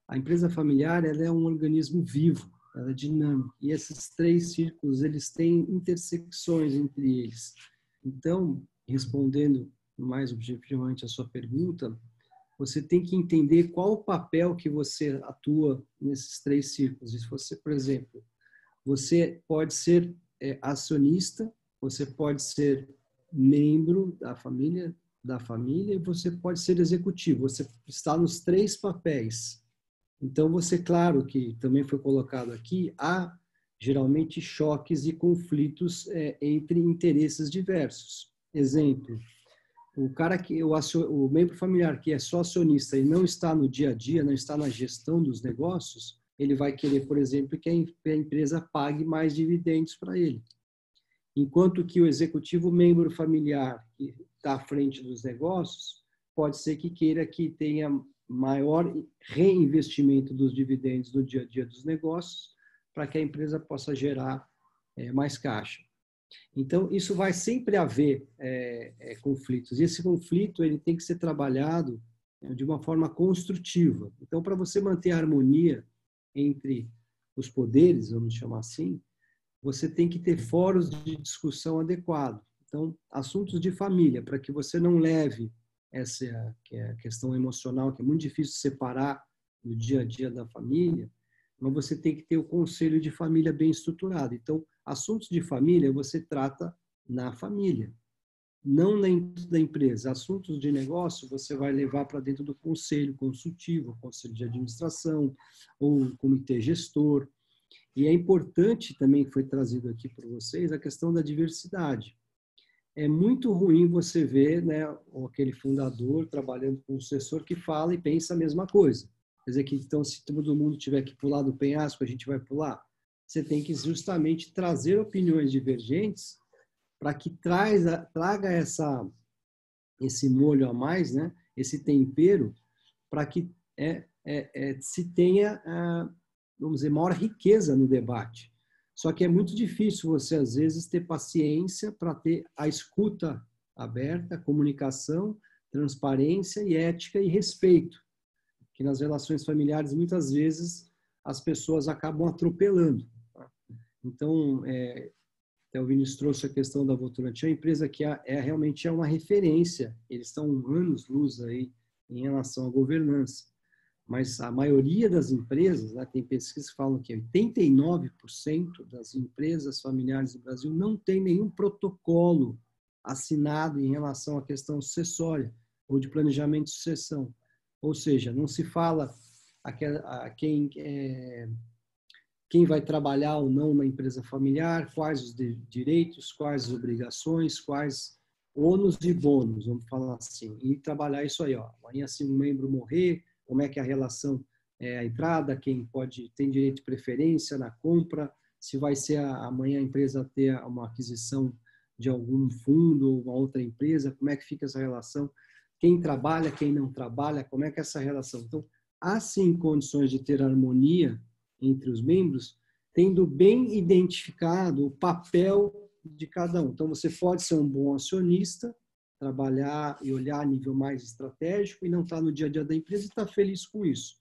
A empresa familiar, ela é um organismo vivo, ela é dinâmica, e esses 3 círculos, eles têm intersecções entre eles. Então, respondendo mais objetivamente a sua pergunta, você tem que entender qual o papel que você atua nesses 3 círculos. Se você, por exemplo, você pode ser acionista, você pode ser membro da família, da família e você pode ser executivo. Você está nos 3 papéis. Então, você, claro que também foi colocado aqui, há geralmente choques e conflitos entre interesses diversos. Exemplo, o membro familiar que é só acionista e não está no dia a dia, não está na gestão dos negócios, ele vai querer, por exemplo, que a empresa pague mais dividendos para ele. Enquanto que o executivo membro familiar que está à frente dos negócios, pode ser que queira que tenha maior reinvestimento dos dividendos no dia a dia dos negócios, para que a empresa possa gerar mais caixa. Então, isso vai sempre haver conflitos. E esse conflito ele tem que ser trabalhado de uma forma construtiva. Então, para você manter a harmonia entre os poderes, vamos chamar assim, você tem que ter fóruns de discussão adequados. Então, assuntos de família, para que você não leve essa que é a questão emocional, que é muito difícil separar do dia a dia da família, mas você tem que ter o conselho de família bem estruturado. Então, assuntos de família você trata na família, não dentro da empresa. Assuntos de negócio você vai levar para dentro do conselho consultivo, conselho de administração ou comitê gestor. E é importante também, que foi trazido aqui para vocês, a questão da diversidade. É muito ruim você ver, né, aquele fundador trabalhando com um sucessor que fala e pensa a mesma coisa. Quer dizer que, então, se todo mundo tiver que pular do penhasco, a gente vai pular. Você tem que justamente trazer opiniões divergentes para que traga esse molho a mais, né, esse tempero, para que se tenha, vamos dizer, maior riqueza no debate. Só que é muito difícil você, às vezes, ter paciência para ter a escuta aberta, comunicação, transparência e ética e respeito. Que nas relações familiares, muitas vezes, as pessoas acabam atropelando. Tá? Então, até o Vinícius trouxe a questão da Votorantim, a empresa que realmente é uma referência. Eles estão anos-luz aí em relação à governança. Mas a maioria das empresas, né, tem pesquisas que falam que 89% das empresas familiares do Brasil não tem nenhum protocolo assinado em relação à questão sucessória ou de planejamento de sucessão. Ou seja, não se fala quem vai trabalhar ou não na empresa familiar, quais os direitos, quais as obrigações, quais ônus e bônus, vamos falar assim. E trabalhar isso aí, amanhã se um membro morrer, como é que é a relação, a entrada, quem tem direito de preferência na compra, se vai ser amanhã a empresa ter uma aquisição de algum fundo ou uma outra empresa, como é que fica essa relação, quem trabalha, quem não trabalha, como é que é essa relação. Então, há sim condições de ter harmonia entre os membros, tendo bem identificado o papel de cada um. Então, você pode ser um bom acionista, trabalhar e olhar a nível mais estratégico e não estar no dia a dia da empresa e estar feliz com isso.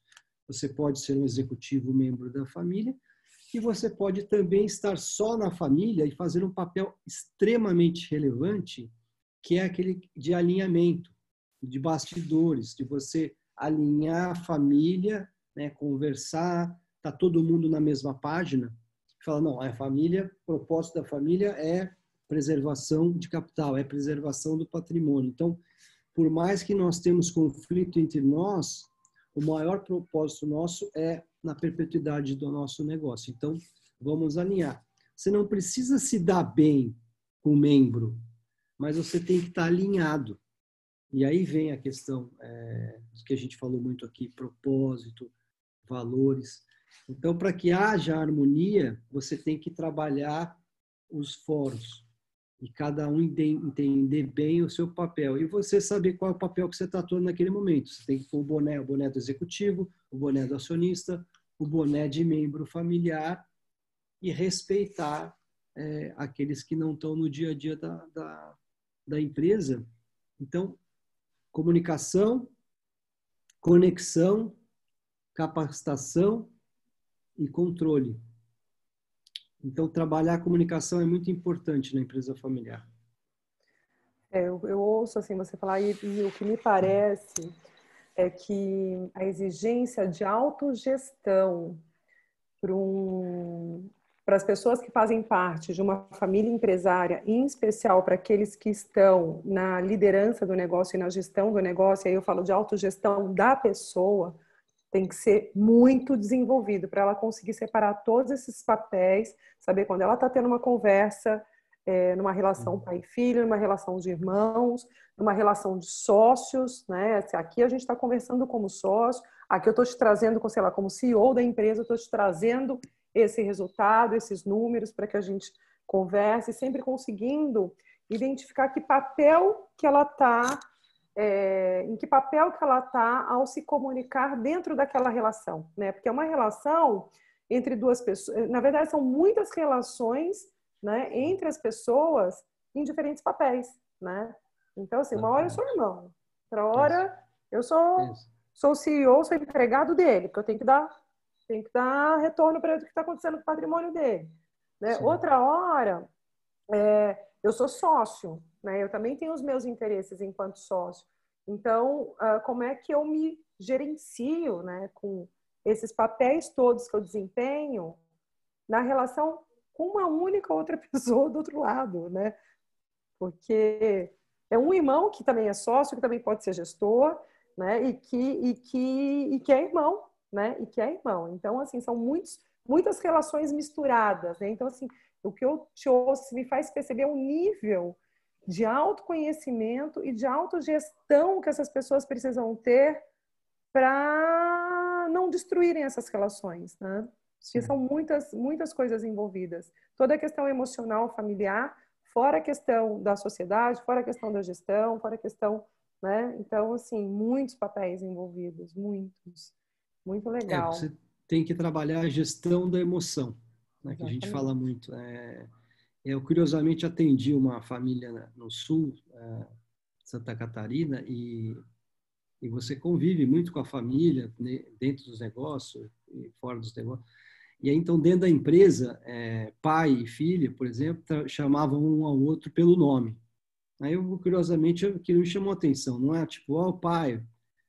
Você pode ser um executivo membro da família e você pode também estar só na família e fazer um papel extremamente relevante, que é aquele de alinhamento, de bastidores, de você alinhar a família, né, conversar, tá todo mundo na mesma página, fala, não, a família, o propósito da família é preservação de capital, é preservação do patrimônio. Então, por mais que nós temos conflito entre nós, o maior propósito nosso é na perpetuidade do nosso negócio. Então, vamos alinhar. Você não precisa se dar bem com o membro, mas você tem que estar alinhado. E aí vem a questão que a gente falou muito aqui, propósito, valores. Então, para que haja harmonia, você tem que trabalhar os fóruns e cada um entender bem o seu papel. E você saber qual é o papel que você está atuando naquele momento. Você tem que pôr o boné do executivo, o boné do acionista, o boné de membro familiar e respeitar aqueles que não estão no dia a dia da empresa. Então, comunicação, conexão, capacitação e controle. Então, trabalhar a comunicação é muito importante na empresa familiar. Eu ouço assim você falar e o que me parece é que a exigência de autogestão para para as pessoas que fazem parte de uma família empresária, em especial para aqueles que estão na liderança do negócio e na gestão do negócio, aí eu falo de autogestão da pessoa, tem que ser muito desenvolvido para ela conseguir separar todos esses papéis, saber quando ela está tendo uma conversa, numa relação pai e filho, numa relação de irmãos, numa relação de sócios, né? Aqui a gente está conversando como sócio, aqui eu estou te trazendo, sei lá, como CEO da empresa, eu estou te trazendo esse resultado, esses números, para que a gente converse, sempre conseguindo identificar que papel que ela está, em que papel que ela está ao se comunicar dentro daquela relação, né? Porque é uma relação entre duas pessoas, na verdade são muitas relações, né, entre as pessoas em diferentes papéis, né? Então, assim, uma hora eu sou irmão, outra hora eu sou CEO, sou empregado dele, porque eu tenho que dar retorno para o que está acontecendo com o patrimônio dele, né? Outra hora eu sou sócio, né? Eu também tenho os meus interesses enquanto sócio. Então, como é que eu me gerencio, né, com esses papéis todos que eu desempenho na relação com uma única outra pessoa do outro lado, né? Porque é um irmão que também é sócio, que também pode ser gestor, né? E que é irmão, né? E que é irmão. Então, assim, são muitas relações misturadas, né? Então, assim, o que eu te ouço me faz perceber um nível de autoconhecimento e de autogestão que essas pessoas precisam ter para não destruírem essas relações, né? Porque são muitas coisas envolvidas. Toda a questão emocional, familiar, fora a questão da sociedade, fora a questão da gestão, fora a questão, né? Então, assim, muitos papéis envolvidos, muitos. Muito legal. Você tem que trabalhar a gestão da emoção, né, que a gente Exatamente. fala muito. Eu, curiosamente, atendi uma família no sul, Santa Catarina, e você convive muito com a família, né, dentro dos negócios e fora dos negócios. E aí, então, dentro da empresa, pai e filha, por exemplo, chamavam um ao outro pelo nome. Aí, curiosamente, aquilo me chamou a atenção. Não é tipo, ó, pai.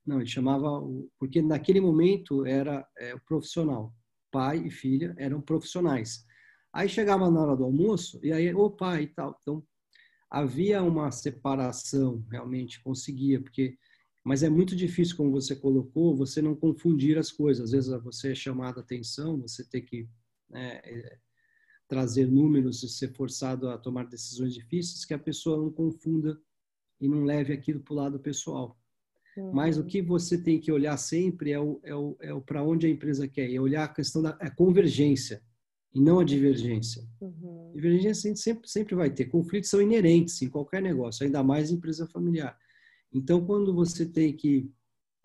Não, ele chamava... Porque naquele momento era o profissional. Pai e filha eram profissionais. Aí chegava na hora do almoço, e aí, ô pai e tal. Então, havia uma separação, realmente, conseguia, porque... Mas é muito difícil, como você colocou, você não confundir as coisas. Às vezes você é chamado a atenção, você tem que trazer números e ser forçado a tomar decisões difíceis, que a pessoa não confunda e não leve aquilo para o lado pessoal. Mas o que você tem que olhar sempre é para onde a empresa quer, é olhar a questão da convergência e não a divergência. Divergência a gente sempre vai ter. Conflitos são inerentes em qualquer negócio, ainda mais em empresa familiar. Então, quando você tem que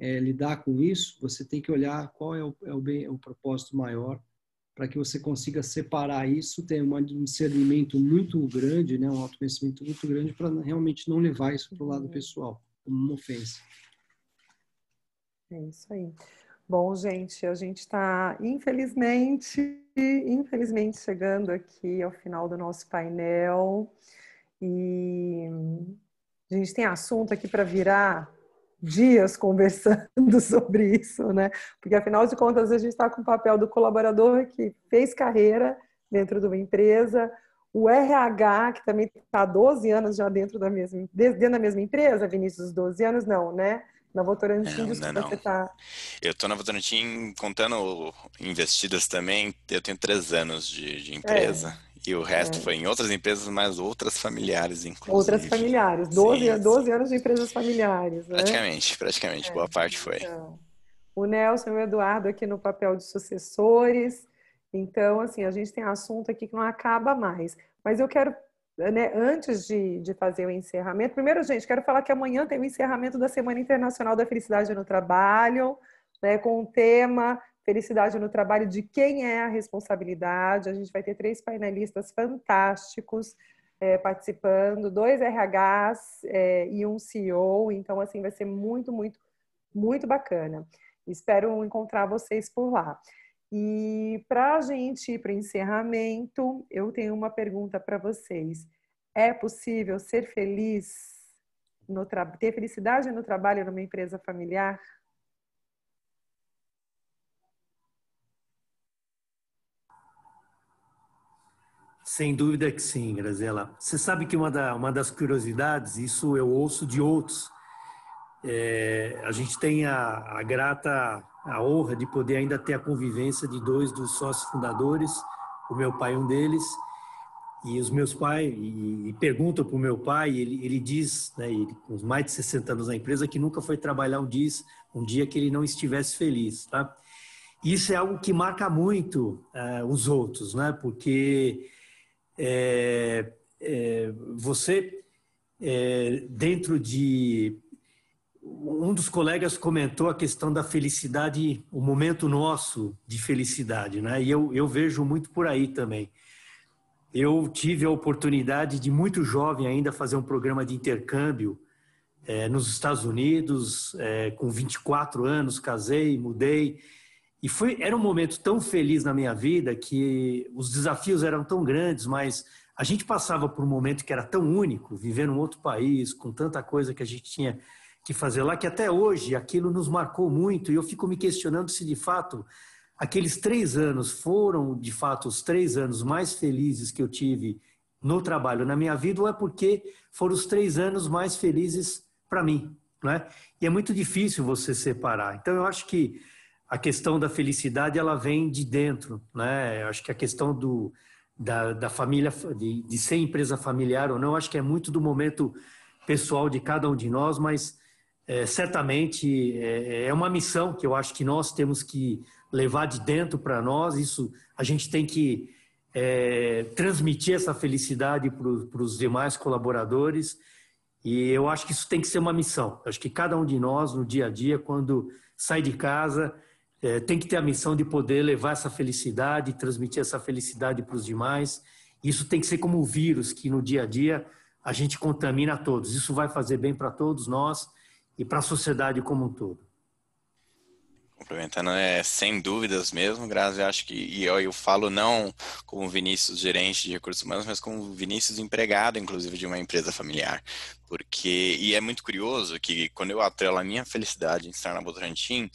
lidar com isso, você tem que olhar qual é o propósito maior para que você consiga separar isso, ter um discernimento muito grande, né, um autoconhecimento muito grande para realmente não levar isso para o lado pessoal, como uma ofensa. É isso aí. Bom, gente, a gente está, infelizmente, chegando aqui ao final do nosso painel. E a gente tem assunto aqui para virar dias conversando sobre isso, né? Porque, afinal de contas, a gente está com o papel do colaborador que fez carreira dentro de uma empresa, o RH, que também está há 12 anos já dentro da mesma empresa, Vinícius, 12 anos não, né? Na Votorantim, desculpa, Não. você está... Eu estou na Votorantim contando investidas também, eu tenho 3 anos de empresa. E o resto foi em outras empresas, mas outras familiares, inclusive. Outras familiares, 12 anos de empresas familiares, né? Praticamente, boa parte foi. Então, o Nelson e o Eduardo aqui no papel de sucessores. Então, assim, a gente tem assunto aqui que não acaba mais. Mas eu quero, né, antes de fazer o encerramento, primeiro, gente, quero falar que amanhã tem o encerramento da Semana Internacional da Felicidade no Trabalho, né, com o tema Felicidade no Trabalho, de quem é a responsabilidade. A gente vai ter 3 painelistas fantásticos participando, 2 RHs e um CEO. Então, assim, vai ser muito, muito, muito bacana. Espero encontrar vocês por lá. E para a gente ir para o encerramento, eu tenho uma pergunta para vocês. É possível ser feliz, ter felicidade no trabalho numa empresa familiar? Sem dúvida que sim, Graziela. Você sabe que uma das curiosidades, isso eu ouço de outros, a gente tem a honra de poder ainda ter a convivência de dois dos sócios fundadores, o meu pai é um deles, e os meus pais, e perguntam para o meu pai, ele diz, né, ele, com mais de 60 anos na empresa, que nunca foi trabalhar um dia que ele não estivesse feliz, tá? Isso é algo que marca muito os outros, né? Porque você, dentro de... Um dos colegas comentou a questão da felicidade, o momento nosso de felicidade, né? E eu vejo muito por aí também. Eu tive a oportunidade de, muito jovem ainda, fazer um programa de intercâmbio nos Estados Unidos, com 24 anos, casei, mudei. E era um momento tão feliz na minha vida que os desafios eram tão grandes, mas a gente passava por um momento que era tão único, viver num outro país, com tanta coisa que a gente tinha que fazer lá, que até hoje aquilo nos marcou muito. E eu fico me questionando se, de fato, aqueles 3 anos foram, de fato, os 3 anos mais felizes que eu tive no trabalho, na minha vida, ou é porque foram os 3 anos mais felizes para mim, né? E é muito difícil você separar. Então, eu acho que a questão da felicidade, ela vem de dentro, né? Eu acho que a questão da família, de ser empresa familiar ou não, acho que é muito do momento pessoal de cada um de nós, mas certamente é uma missão que eu acho que nós temos que levar de dentro para nós. Isso, a gente tem que transmitir essa felicidade para os demais colaboradores, e eu acho que isso tem que ser uma missão. Eu acho que cada um de nós, no dia a dia, quando sai de casa, tem que ter a missão de poder levar essa felicidade, transmitir essa felicidade para os demais. Isso tem que ser como o vírus, que no dia a dia a gente contamina a todos. Isso vai fazer bem para todos nós e para a sociedade como um todo. Complementando, sem dúvidas mesmo, Grazi, eu acho que, e eu falo não como Vinícius, gerente de recursos humanos, mas como Vinícius, empregado, inclusive, de uma empresa familiar. E é muito curioso que quando eu atrelo a minha felicidade em estar na Votorantim,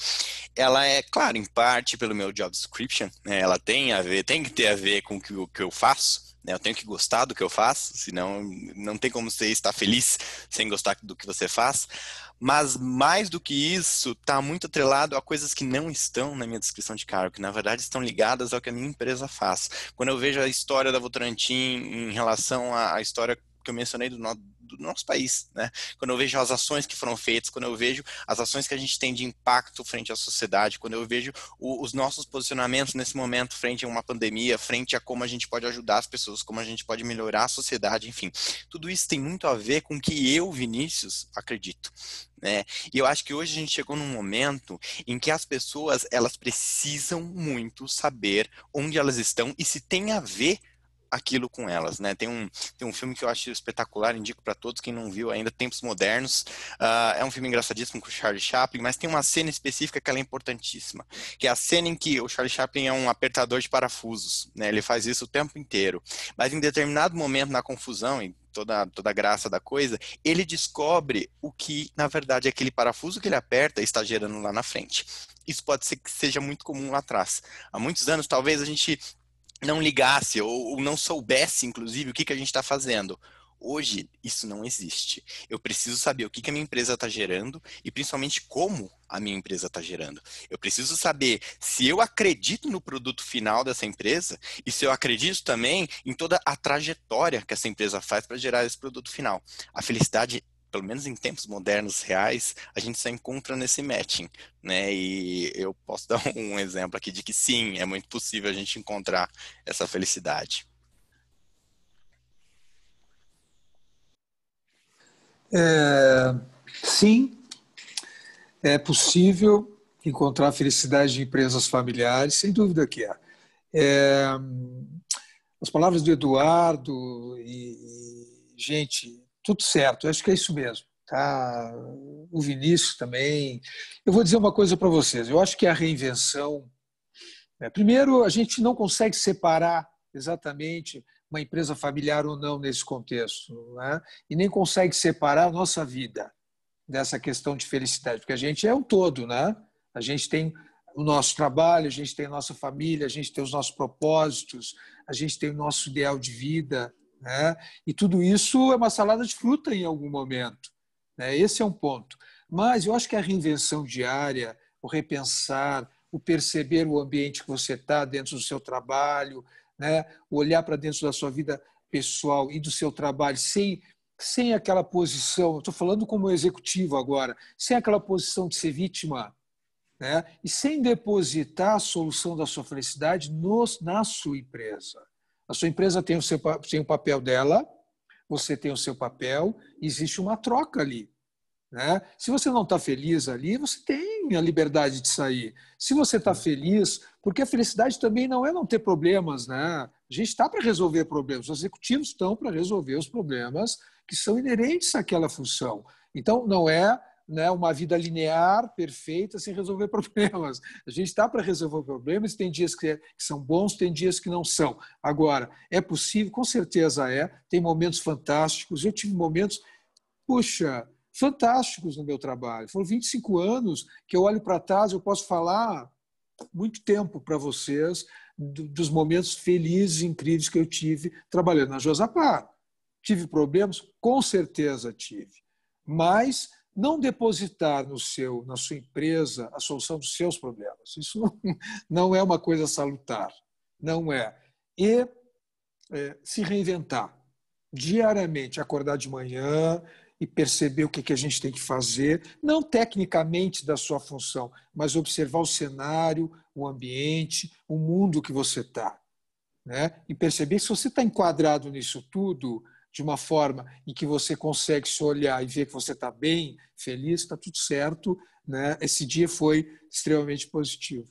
ela é, claro, em parte pelo meu job description, né? Ela tem que ter a ver com o que eu faço, né? Eu tenho que gostar do que eu faço, senão não tem como você estar feliz sem gostar do que você faz. Mas mais do que isso, está muito atrelado a coisas que não estão na minha descrição de cargo, que na verdade estão ligadas ao que a minha empresa faz. Quando eu vejo a história da Votorantim em relação à história que eu mencionei do nosso país, né? Quando eu vejo as ações que foram feitas, quando eu vejo as ações que a gente tem de impacto frente à sociedade, quando eu vejo os nossos posicionamentos nesse momento frente a uma pandemia, frente a como a gente pode ajudar as pessoas, como a gente pode melhorar a sociedade, enfim. Tudo isso tem muito a ver com o que eu, Vinícius, acredito. Né? E eu acho que hoje a gente chegou num momento em que as pessoas, elas precisam muito saber onde elas estão e se tem a ver aquilo com elas, né? Tem um filme que eu acho espetacular, indico para todos, quem não viu ainda, Tempos Modernos. É um filme engraçadíssimo com o Charlie Chaplin, mas tem uma cena específica que ela é importantíssima, que é a cena em que o Charlie Chaplin é um apertador de parafusos, né? Ele faz isso o tempo inteiro, mas em determinado momento na confusão, e toda a graça da coisa, ele descobre o que, na verdade, aquele parafuso que ele aperta está gerando lá na frente. Isso pode ser que seja muito comum lá atrás. Há muitos anos, talvez a gente não ligasse ou não soubesse, inclusive, o que a gente está fazendo. Hoje, isso não existe. Eu preciso saber o que a minha empresa está gerando e, principalmente, como a minha empresa está gerando. Eu preciso saber se eu acredito no produto final dessa empresa e se eu acredito também em toda a trajetória que essa empresa faz para gerar esse produto final. A felicidade, pelo menos em tempos modernos reais, a gente só encontra nesse matching, né? E eu posso dar um exemplo aqui de que sim, é muito possível a gente encontrar essa felicidade. Sim, é possível encontrar felicidade em empresas familiares, sem dúvida que é. As palavras do Eduardo gente, tudo certo, eu acho que é isso mesmo. Tá? O Vinícius também. Eu vou dizer uma coisa para vocês, eu acho que a reinvenção... Primeiro, a gente não consegue separar exatamente uma empresa familiar ou não nesse contexto, né? E nem consegue separar a nossa vida dessa questão de felicidade, porque a gente é um todo, né? A gente tem o nosso trabalho, a gente tem a nossa família, a gente tem os nossos propósitos, a gente tem o nosso ideal de vida, né? E tudo isso é uma salada de fruta em algum momento, né? Esse é um ponto. Mas eu acho que a reinvenção diária, o repensar, o perceber o ambiente que você está dentro do seu trabalho, né? O olhar para dentro da sua vida pessoal e do seu trabalho sem aquela posição, estou falando como executivo agora, sem aquela posição de ser vítima, né? E sem depositar a solução da sua felicidade na sua empresa. A sua empresa tem o papel dela, você tem o seu papel, existe uma troca ali, né? Se você não está feliz ali, você tem a liberdade de sair. Se você está feliz, porque a felicidade também não é não ter problemas, né? A gente está para resolver problemas, os executivos estão para resolver os problemas que são inerentes àquela função. Então, não é, né, uma vida linear, perfeita, sem resolver problemas. A gente está para resolver problemas, tem dias que são bons, tem dias que não são. Agora, é possível? Com certeza é. Tem momentos fantásticos. Eu tive momentos, puxa, fantásticos no meu trabalho. Foram 25 anos que eu olho para trás, eu posso falar muito tempo para vocês dos momentos felizes e incríveis que eu tive trabalhando na Josapar. Tive problemas? Com certeza tive. Mas não depositar na sua empresa a solução dos seus problemas. Isso não é uma coisa salutar. Não é. E se reinventar. Diariamente, acordar de manhã e perceber o que a gente tem que fazer, não tecnicamente da sua função, mas observar o cenário, o ambiente, o mundo que você está, né? E perceber que se você está enquadrado nisso tudo, de uma forma em que você consegue se olhar e ver que você está bem, feliz, está tudo certo, né? Esse dia foi extremamente positivo.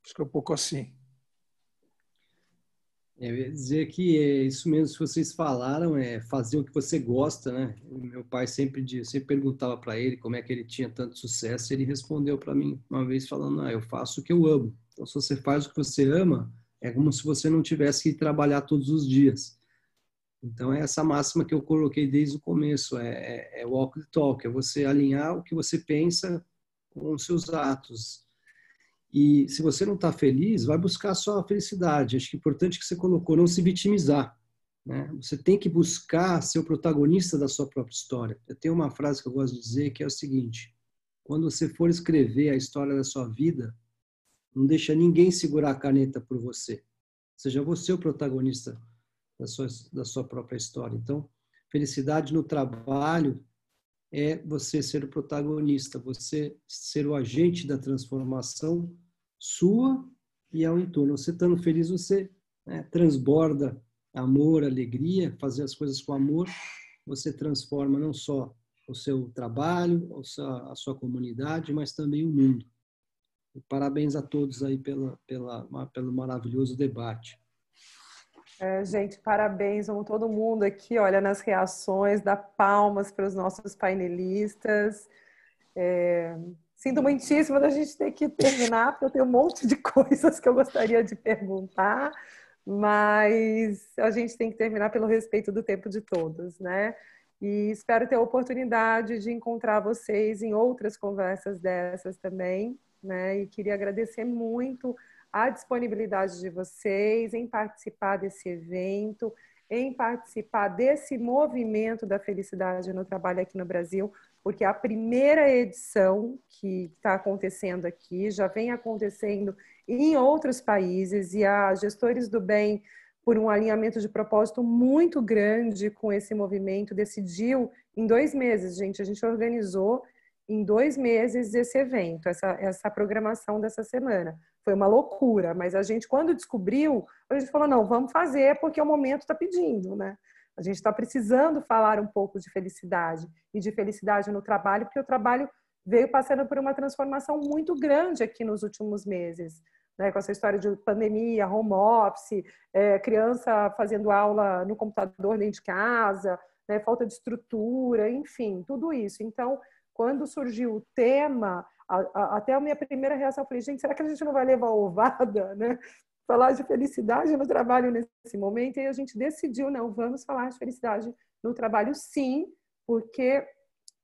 Acho que é um pouco assim. Eu ia dizer que é isso mesmo que vocês falaram, é fazer o que você gosta, né? Meu pai sempre perguntava para ele como é que ele tinha tanto sucesso, e ele respondeu para mim uma vez falando: eu faço o que eu amo. Então, se você faz o que você ama, é como se você não tivesse que trabalhar todos os dias. Então, é essa máxima que eu coloquei desde o começo, é walk the talk, é você alinhar o que você pensa com os seus atos. E se você não está feliz, vai buscar só a felicidade. Acho que é importante que você colocou, não se vitimizar, né? Você tem que buscar ser o protagonista da sua própria história. Eu tenho uma frase que eu gosto de dizer, que é o seguinte: quando você for escrever a história da sua vida, não deixa ninguém segurar a caneta por você. Seja você o protagonista da sua própria história. Então, felicidade no trabalho é você ser o protagonista, você ser o agente da transformação sua e ao entorno. Você estando feliz, você, né, transborda amor, alegria, fazer as coisas com amor, você transforma não só o seu trabalho, a sua comunidade, mas também o mundo. E parabéns a todos aí pelo maravilhoso debate. Gente, parabéns, vamos todo mundo aqui, olha, nas reações, dar palmas para os nossos painelistas. Sinto muitíssimo da gente ter que terminar, porque eu tenho um monte de coisas que eu gostaria de perguntar, mas a gente tem que terminar pelo respeito do tempo de todos, né? E espero ter a oportunidade de encontrar vocês em outras conversas dessas também, né? E queria agradecer muito a disponibilidade de vocês em participar desse evento, em participar desse movimento da felicidade no trabalho aqui no Brasil, porque a primeira edição que está acontecendo aqui já vem acontecendo em outros países, e a Gestores do Bem, por um alinhamento de propósito muito grande com esse movimento, decidiu em 2 meses, gente, a gente organizou em 2 meses esse evento, essa programação dessa semana. Foi uma loucura, mas a gente, quando descobriu, a gente falou, não, vamos fazer porque o momento está pedindo, né? A gente está precisando falar um pouco de felicidade e de felicidade no trabalho, porque o trabalho veio passando por uma transformação muito grande aqui nos últimos meses, né? Com essa história de pandemia, home office, criança fazendo aula no computador dentro de casa, né? Falta de estrutura, enfim, tudo isso. Então, quando surgiu o tema, até a minha primeira reação, eu falei, gente, será que a gente não vai levar ovada, né? Falar de felicidade no trabalho nesse momento? E a gente decidiu, não, vamos falar de felicidade no trabalho sim, porque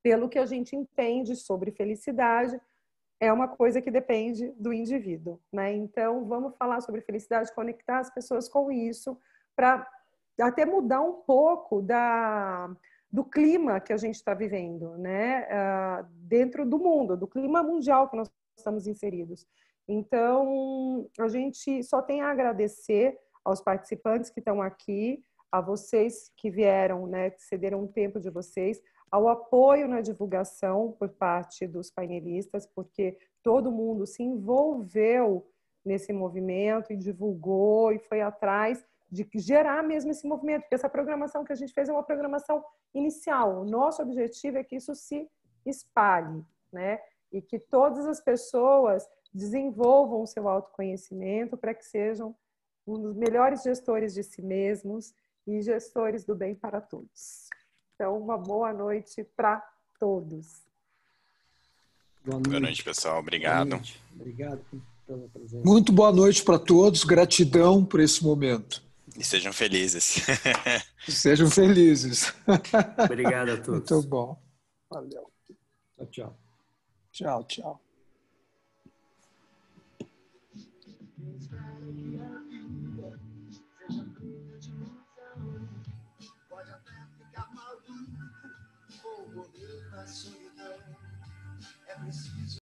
pelo que a gente entende sobre felicidade, é uma coisa que depende do indivíduo, né? Então, vamos falar sobre felicidade, conectar as pessoas com isso, para até mudar um pouco do clima que a gente está vivendo, né? Dentro do mundo, do clima mundial que nós estamos inseridos. Então, a gente só tem a agradecer aos participantes que estão aqui, a vocês que vieram, né, que cederam um tempo de vocês, ao apoio na divulgação por parte dos painelistas, porque todo mundo se envolveu nesse movimento e divulgou e foi atrás de gerar mesmo esse movimento, porque essa programação que a gente fez é uma programação inicial. O nosso objetivo é que isso se espalhe, né? E que todas as pessoas desenvolvam o seu autoconhecimento para que sejam um dos melhores gestores de si mesmos e gestores do bem para todos. Então, uma boa noite para todos. Boa noite, pessoal. Obrigado. Boa noite. Obrigado pela presença. Muito boa noite para todos. Gratidão por esse momento. E sejam felizes. Sejam felizes. Obrigado a todos. Muito bom. Valeu. Tchau, tchau. Tchau, tchau.